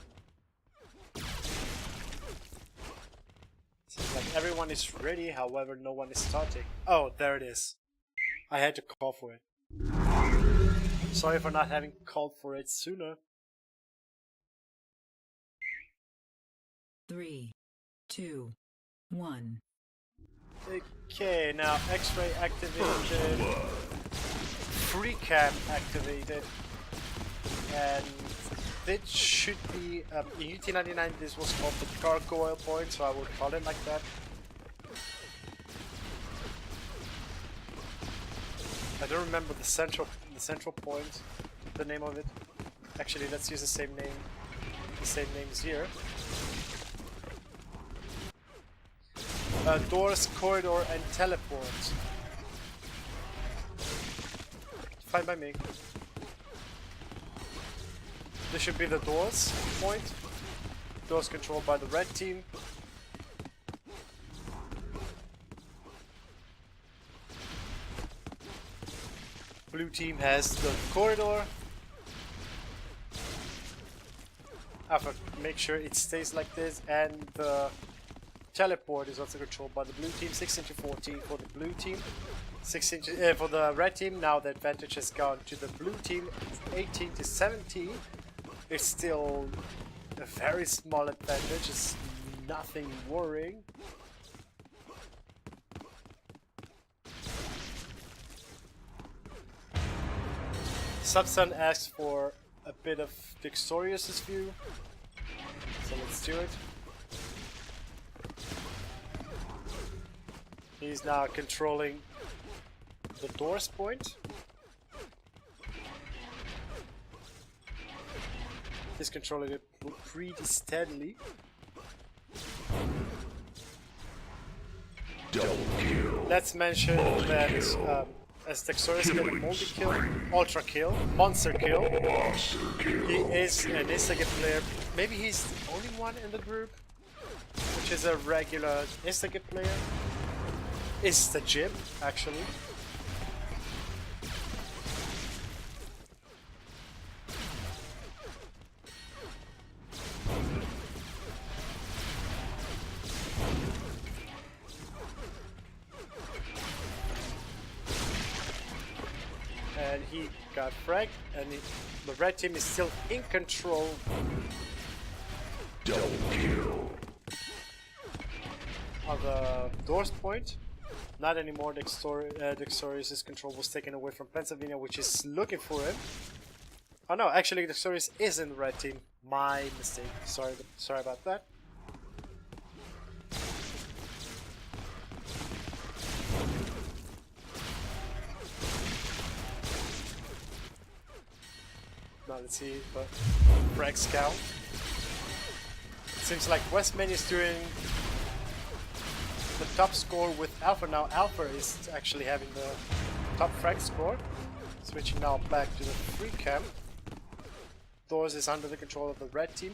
Seems like everyone is ready, however no one is starting. Oh, there it is. I had to call for it. Sorry for not having called for it sooner. 3, 2, 1. Okay, now X-ray activated, free cam activated, and this should be, in UT99 this was called the gargoyle point, so I would call it like that. I don't remember the central point, the name of it. Actually, let's use the same name as here. Doors, corridor, and teleport. Fine by me. This should be the doors point. Doors controlled by the red team. Blue team has the corridor. I have to make sure it stays like this, and the teleport is also controlled by the blue team. 16-14 for the blue team. 16 for the red team. Now the advantage has gone to the blue team. 18-17. It's still a very small advantage. It's nothing worrying. Subsun asks for a bit of Dexorius' view, so let's do it. He's now controlling the doors point. He's controlling it pretty steadily. Double kill. Let's mention that as Dexorius get a multi-kill, ultra kill, monster kill, he is an Instagip player. Maybe he's the only one in the group which is a regular Instagip player. Is the Jib, actually. And he got fragged, and the red team is still in control. Double kill. Of the doors point. Not anymore. Dexorius' control was taken away from Pennsylvania, which is looking for him. Oh no, actually the Xurius is in the red team. My mistake. Sorry about that. Now let's see the frag scout. Seems like Westman is doing the top score with Alpha. Now Alpha is actually having the top frag score. Switching now back to the free camp. Doors is under the control of the red team.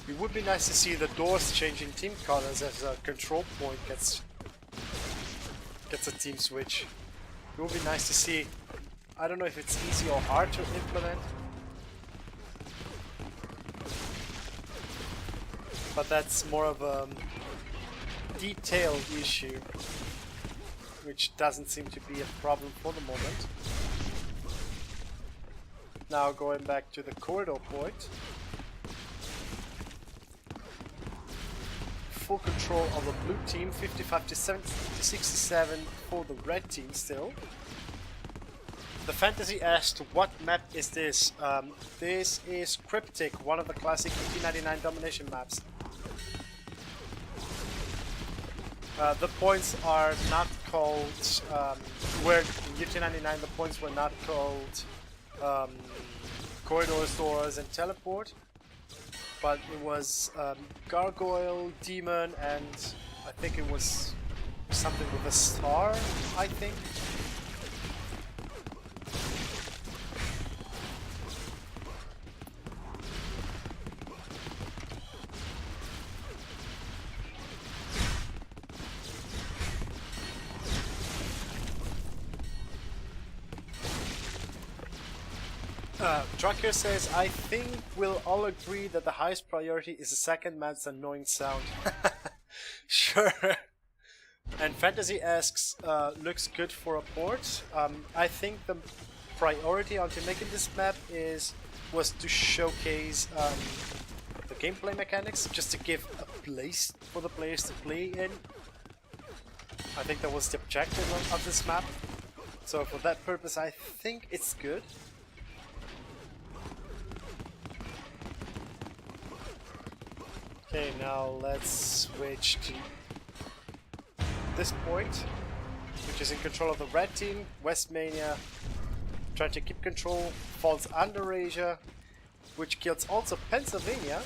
It would be nice to see the doors changing team colors as a control point gets a team switch. It would be nice to see. I don't know if it's easy or hard to implement, but that's more of a detailed issue, which doesn't seem to be a problem for the moment. Now going back to the corridor point. Full control of the blue team, 55 to 67 for the red team still. The Fantasy asked, what map is this? This is Cryptic, one of the classic UT99 Domination maps. The points are not called, where in UT99 the points were not called corridors, doors and teleport. But it was Gargoyle, Demon, and I think it was something with a star, I think. Drucker says, I think we'll all agree that the highest priority is the second map's annoying sound. Sure. And Fantasy asks, looks good for a port. I think the priority onto making this map was to showcase the gameplay mechanics, just to give a place for the players to play in. I think that was the objective of this map. So for that purpose I think it's good. Okay, now let's switch to this point, which is in control of the red team. Westmania trying to keep control, falls under Asia, which kills also Pennsylvania.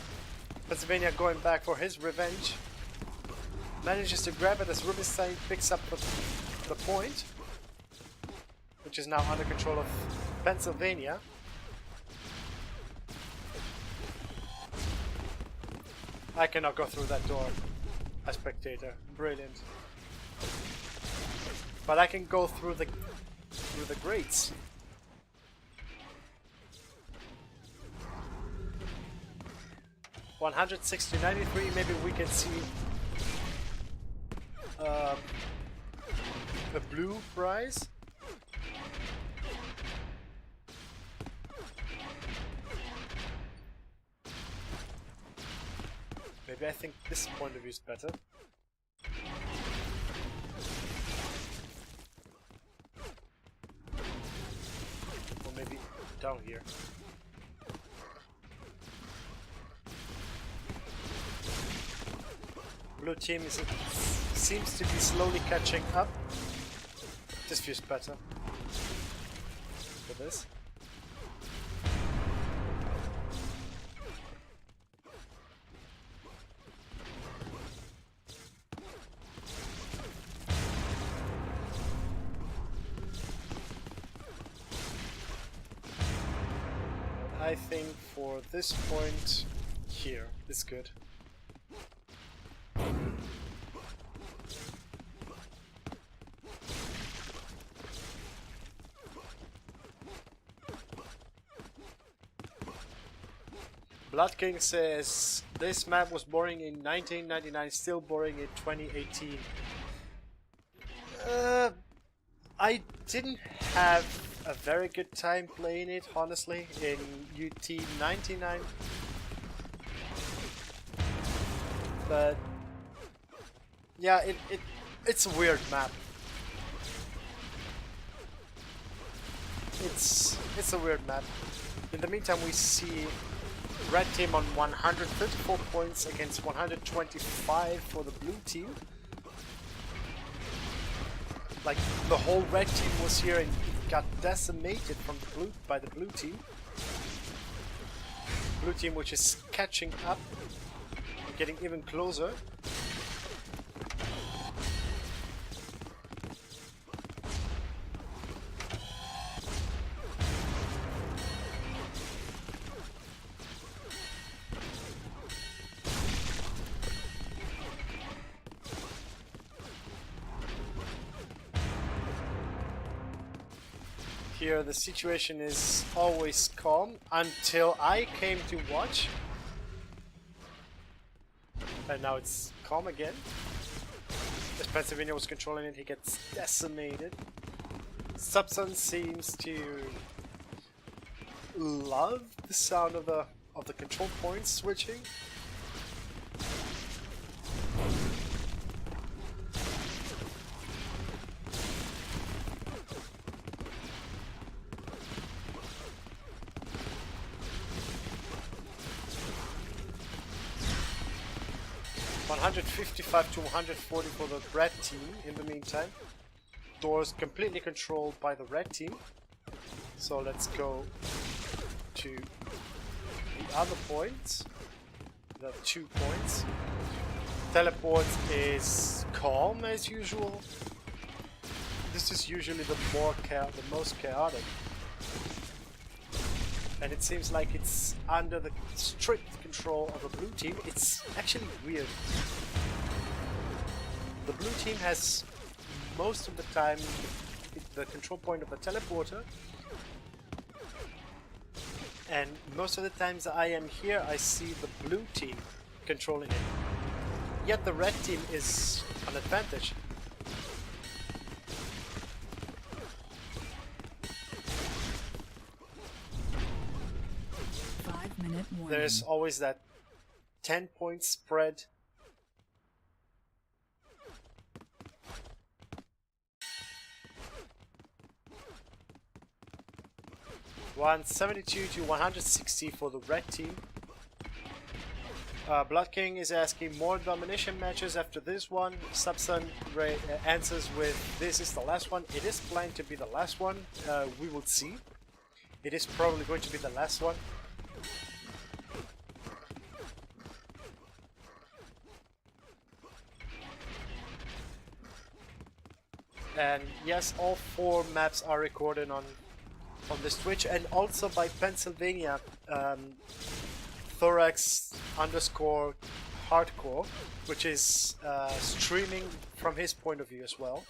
Pennsylvania going back for his revenge. Manages to grab it as Rubinstein picks up the point, which is now under control of Pennsylvania. I cannot go through that door as spectator. Brilliant. But I can go through the grates. $160.93. Maybe we can see a blue prize. Maybe I think this point of view is better. Or maybe down here. Blue team seems to be slowly catching up. This view is better. For this. I think for this point here is good. Blood King says this map was boring in 1999, still boring in 2018. I didn't have a very good time playing it, honestly, in UT99. But yeah, it's a weird map. It's a weird map. In the meantime, we see red team on 134 points against 125 for the blue team. Like the whole red team was here and it got decimated from by the blue team. Blue team which is catching up, getting even closer. Here the situation is always calm until I came to watch, and now it's calm again. As Pennsylvania was controlling it, he gets decimated. Subsun seems to love the sound of the control points switching. $155 to 140 for the red team in the meantime. Doors completely controlled by the red team. So let's go to the other points. The 2 points. Teleport is calm as usual. This is usually the most chaotic. And it seems like it's under the strict control of the blue team. It's actually weird. The blue team has most of the time the control point of the teleporter, and most of the times I am here I see the blue team controlling it. Yet the red team is an advantage. There's always that 10-point spread. $172 to 160 for the red team. Blood King is asking more domination matches after this one. Subsun answers with, this is the last one. It is planned to be the last one. We will see. It is probably going to be the last one. And yes, all 4 maps are recorded on this Twitch, and also by Pennsylvania, Thorax_hardcore, which is streaming from his point of view as well.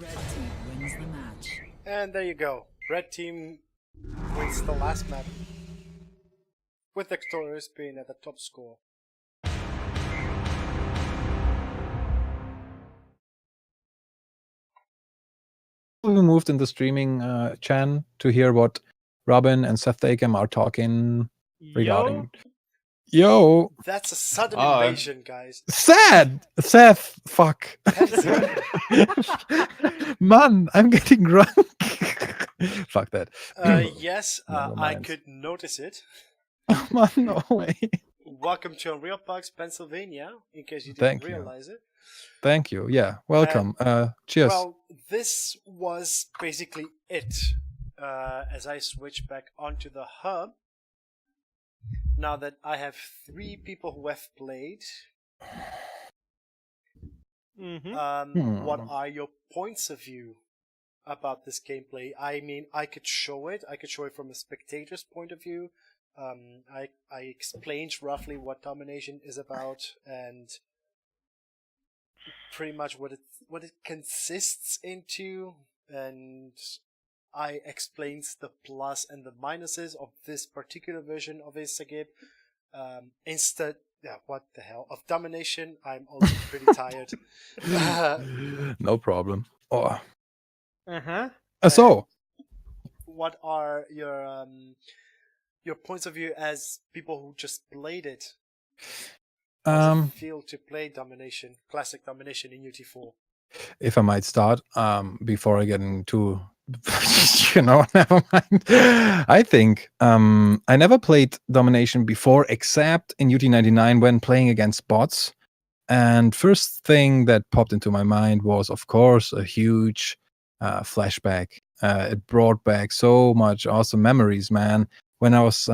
Red team wins the match. And there you go. Red team wins the last map, with Victorious being at the top score. We moved in the streaming chan to hear what Robin and Seth Dacom are talking regarding. Yo, That's a sudden invasion, guys. sad Seth, fuck. Man, I'm getting drunk. Fuck that. Yes, Never I mind. could notice it. Oh man, no way. Welcome to UnrealPUGs, Pennsylvania, in case you didn't Thank you. realize it. Thank you. Yeah, welcome. Cheers. Well, this was basically it. As I switch back onto the hub, now that I have 3 people who have played, what are your points of view about this gameplay? I mean, I could show it. I could show it from a spectator's point of view. I explained roughly what Domination is about and pretty much what it consists into, and I explained the plus and the minuses of this particular version of Isagib. Instead, what the hell, of Domination, I'm also pretty tired. No problem. Oh. So, What are your points of view as people who just played it? How does it feel to play Domination, classic Domination in UT4? If I might start, before I get into, never mind. I think I never played Domination before, except in UT99 when playing against bots. And first thing that popped into my mind was, of course, a huge flashback. It brought back so much awesome memories, man. When I was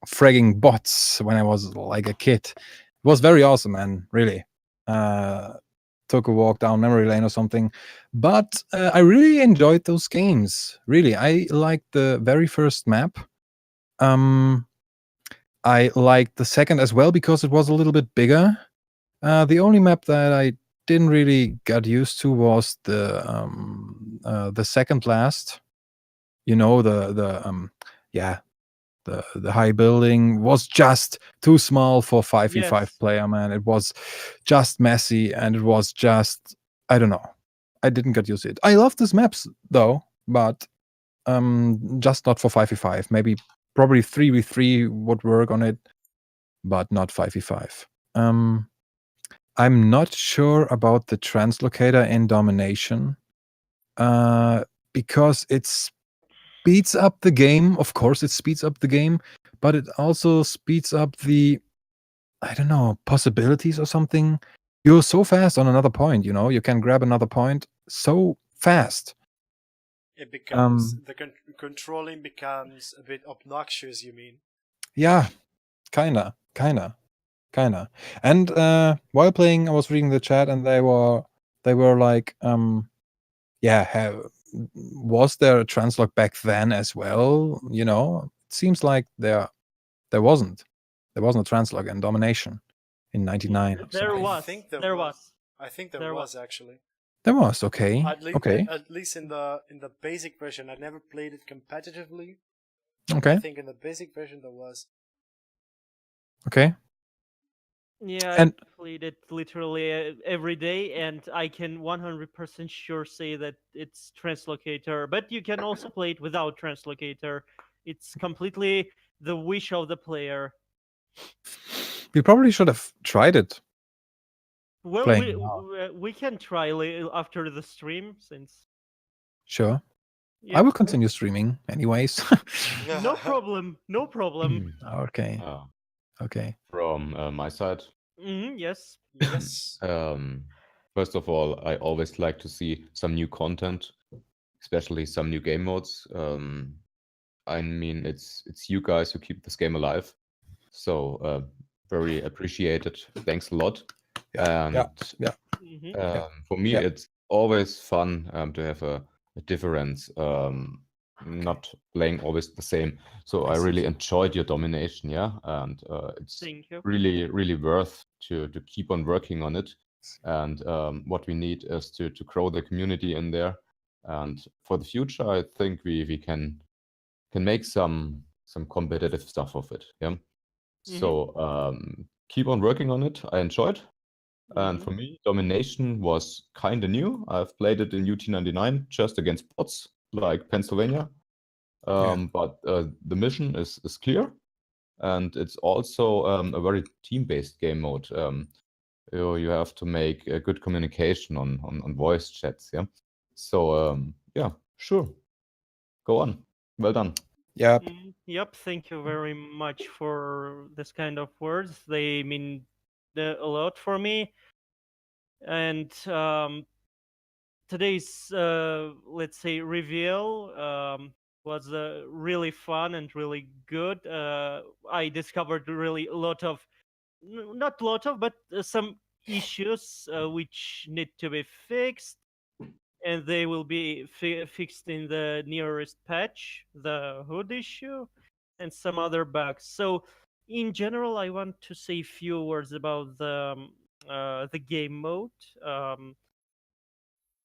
fragging bots when I was like a kid. It was very awesome, man, really. Took a walk down memory lane or something. But I really enjoyed those games. Really, I liked the very first map. I liked the second as well because it was a little bit bigger. The only map that I didn't really get used to was the second last. You know, the high building was just too small for 5v5 player, man. It was just messy, and it was just, I don't know. I didn't get used to it. I love these maps though, but just not for 5v5. Maybe probably 3v3 would work on it, but not 5v5. I'm not sure about the translocator in Domination, because it speeds up the game. Of course, it speeds up the game, but it also speeds up the, I don't know, possibilities or something. You're so fast on another point, you can grab another point so fast. It becomes, the controlling becomes a bit obnoxious, you mean? Yeah, kinda. And while playing, I was reading the chat, and they were like, was there a translog back then as well? It seems like there wasn't a translog in Domination in 99. There was. I think there was actually. There was, okay. At least in the basic version. I never played it competitively. Okay. I think in the basic version there was. Okay. Yeah, I played it literally every day, and I can 100% sure say that it's translocator. But you can also play it without translocator. It's completely the wish of the player. We probably should have tried it. Well, we can try after the stream, since. Sure. Yeah. I will continue streaming anyways. No problem. Okay. Okay. From my side. Yes. Yes. First of all, I always like to see some new content, especially some new game modes. I mean, it's you guys who keep this game alive, so very appreciated. Thanks a lot. Yeah. For me, it's always fun to have a difference. Not playing always the same. So I really enjoyed your Domination, and it's really, really worth to keep on working on it. And what we need is to grow the community in there. And for the future, I think we can make some competitive stuff of it. Yeah. So keep on working on it. I enjoyed. And for me, Domination was kind of new. I've played it in UT99 just against bots, like Pennsylvania. But the mission is clear, and it's also a very team-based game mode. You have to make a good communication on voice chats. Yeah. So sure. go on. Well done. Yep. Yep, thank you very much for this kind of words. They mean a lot for me. And today's, let's say, reveal was really fun and really good. I discovered really a lot of, not a lot of, but some issues which need to be fixed. And they will be fixed in the nearest patch, the hood issue, and some other bugs. So, in general, I want to say a few words about the game mode.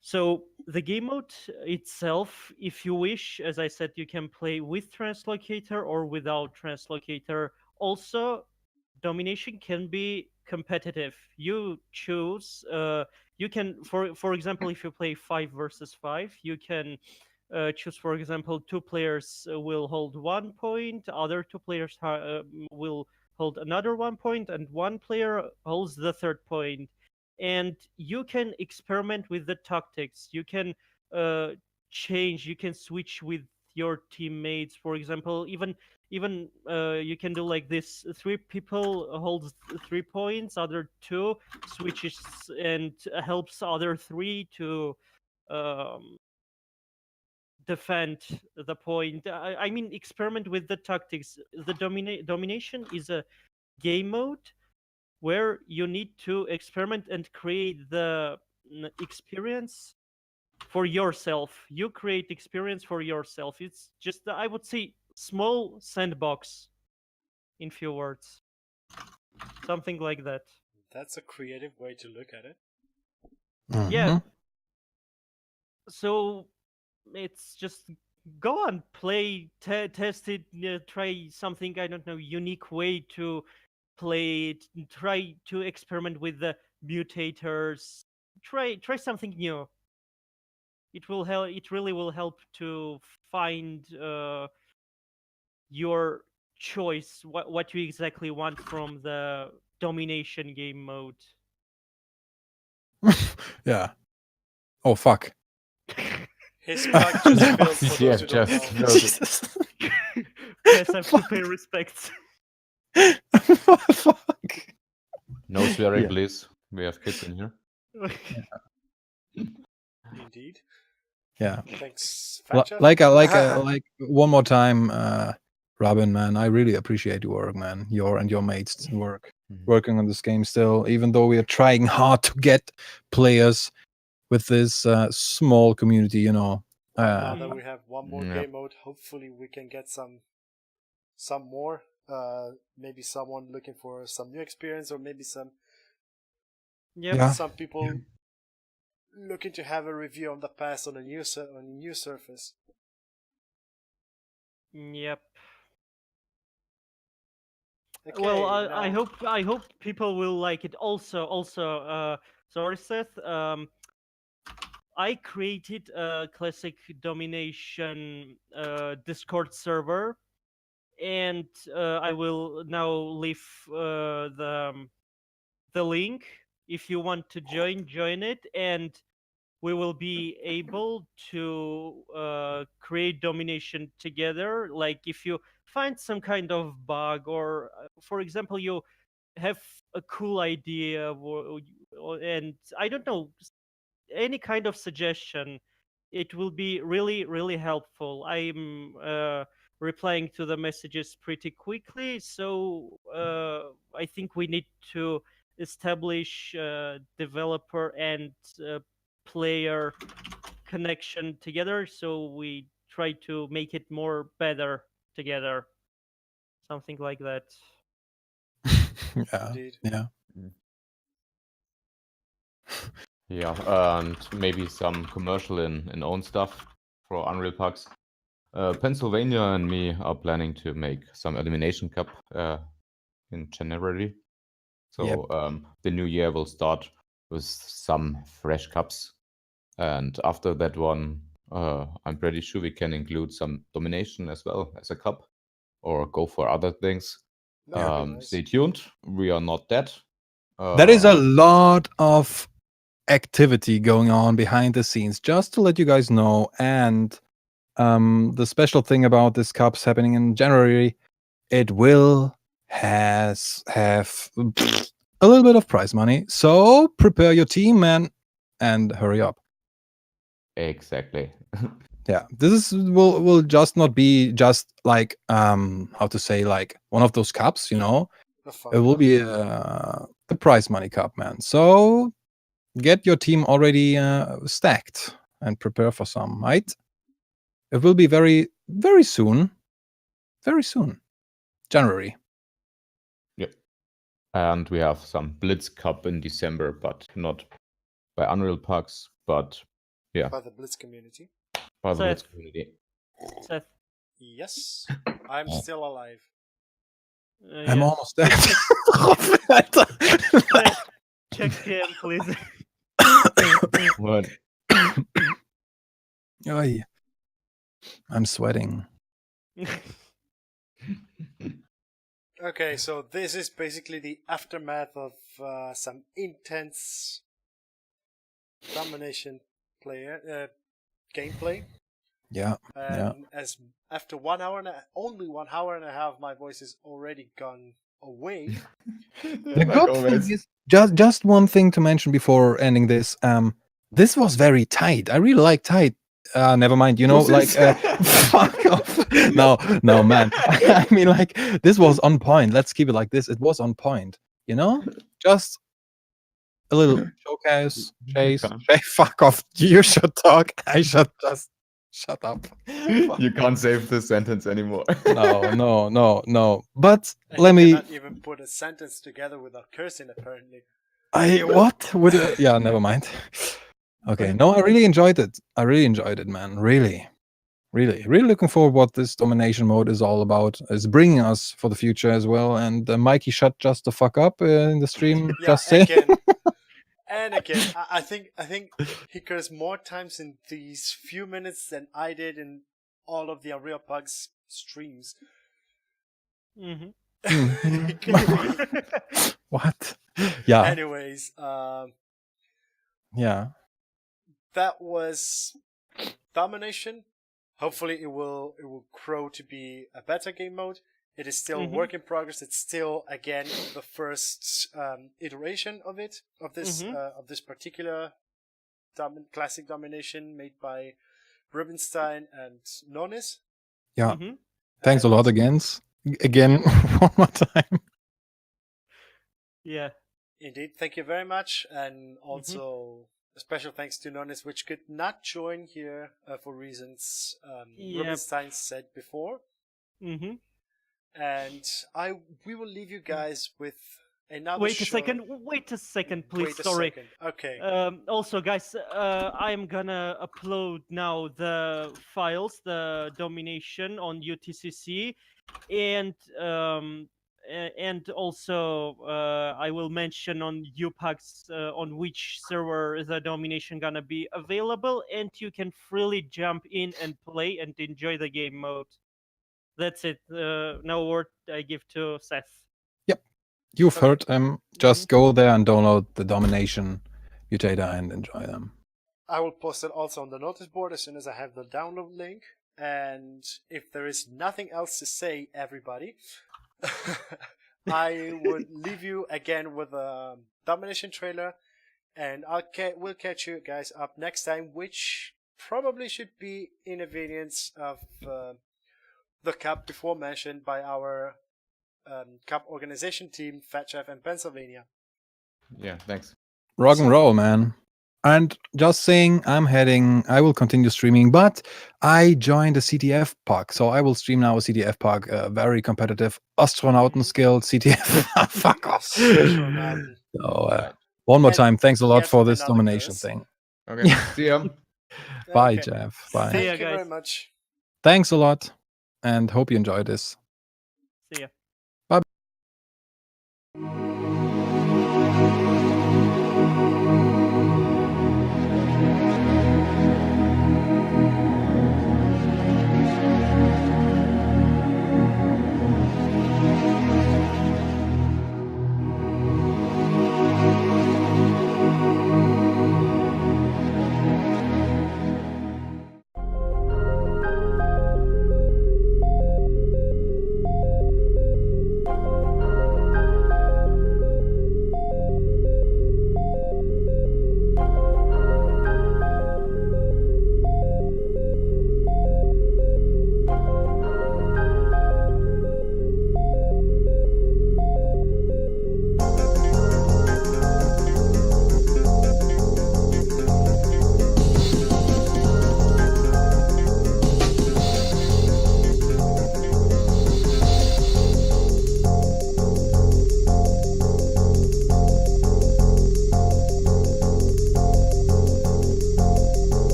So the game mode itself, if you wish, as I said, you can play with translocator or without translocator. Also, domination can be competitive. You choose. You can, for example, if you play 5 versus 5, you can choose. For example, 2 players will hold 1 point. Other 2 players will hold another 1 point, and 1 player holds the third point. And you can experiment with the tactics. You can uh, change. You can switch with your teammates. For example, even you can do like this: 3 people holds 3 points, other 2 switches and helps other 3 to um, defend the point. I mean, experiment with the tactics. The domination is a game mode where you need to experiment and create the experience for yourself. You create experience for yourself. It's just, I would say, small sandbox, in few words, something like that. That's a creative way to look at it. Yeah. Mhm. So it's just go on, play, test it, try something, I don't know, unique way to play it, try to experiment with the mutators, try something new. It will help. It really will help to find your choice, what you exactly want from the domination game mode. Yeah. Oh fuck. His plug just filled for Yeah, those who don't just know. noted. Jesus. Yes, I have to pay respects. Fuck. No swearing, Yeah. please. We have kids in here. Indeed. Yeah. Thanks, Li- Fatcha. like one more time, Robin, man, I really appreciate your work, man. Your and your mates' work, working on this game still, even though we are trying hard to get players with this small community, you know. Now that we have one more Yeah. game mode, hopefully we can get some more. Maybe someone looking for some new experience, or maybe some Yep. some people looking to have a review on the past on a new surface. Yep. Okay, Well, now, I hope people will like it. Also, sorry, Seth. I created a classic domination Discord server, and I will now leave the link. If you want to join it, and we will be able to create domination together. Like if you find some kind of bug, or for example, you have a cool idea, and I don't know, any kind of suggestion, it will be really, really helpful. I'm replying to the messages pretty quickly, so I think we need to establish developer and player connection together, so we try to make it more better together, something like that. Yeah. indeed. Yeah. Yeah, and maybe some commercial in own stuff for UnrealPUGs. Pennsylvania and me are planning to make some Elimination Cup in January. So the new year will start with some fresh cups. And after that one, I'm pretty sure we can include some Domination as well as a cup, or go for other things. That would be nice. Stay tuned. We are not dead. There is a lot of activity going on behind the scenes, just to let you guys know. And The special thing about this Cups happening in January, it will have a little bit of prize money. So prepare your team, man, and hurry up. Exactly. Yeah, this will just not be just like how to say, like one of those cups, you know. The fun It will cup. be the prize money cup, man. So get your team already stacked and prepare for some, right? It will be very, very soon. Very soon. January. And we have some Blitz Cup in December, but not by UnrealPUGs, but yeah, By the Blitz community. by the Seth. Blitz community. Seth, Yes, I'm still alive. I'm yeah. almost there. Check PM, please. What? Oy. I'm sweating. Okay, so this is basically the aftermath of some intense domination gameplay. Yeah. And as after only 1 hour and a half, my voice is already gone away. The good thing is just one thing to mention before ending this. This was very tight. I really like tight. Never mind. You know, like fuck off. No, man. I mean, like this was on point. Let's keep it like this. It was on point. You know, just a little showcase, chase. Hey, fuck off. You should talk. I should just shut up. You can't save this sentence anymore. No. But And let you me. cannot even put a sentence together without cursing, apparently. What would? Yeah, never mind. Okay, no, I really enjoyed it. Man. Really looking forward what this domination mode is all about. Is bringing us for the future as well. And Mikey, shut just the fuck up in the stream. Yeah, Just say. again, I think he cursed more times in these few minutes than I did in all of the UnrealPUGs streams. Mm-hmm. What? Yeah. Anyways, Yeah. that was Domination. Hopefully, it will grow to be a better game mode. It is still a work in progress. It's still, again, the first iteration of it, of this particular classic domination made by Rubenstein and Nonis. Yeah. Thanks a lot again, one more time. Yeah. Indeed, thank you very much, and also a special thanks to Nonis, which could not join here for reasons Rubenstein said before. Mm-hmm. And we will leave you guys with another. Wait a second, please. Wait a Sorry. second. Okay. Also, guys, I'm gonna upload now the files, the domination on UTCC, and also I will mention on UPUGs on which server the domination gonna be available, and you can freely jump in and play and enjoy the game mode. That's it. No word I give to Seth. Yep. You've heard him. Just go there and download the Domination mutator and enjoy them. I will post it also on the notice board as soon as I have the download link. And if there is nothing else to say, everybody, I would leave you again with a Domination trailer. And we'll catch you guys up next time, which probably should be in a variance of the cup before mentioned by our cup organization team, Fat Chef and Pennsylvania. Yeah, thanks. Rock and roll, man. And just saying, I will continue streaming, but I joined the CTF PUG, so I will stream now a CTF PUG, a very competitive Astronauten skill CTF. Fuck off. So, one more time, thanks a lot for this domination thing. Okay, see ya. Bye, Jeff. Bye. Thank you very much. Thanks a lot, and hope you enjoyed this. See ya.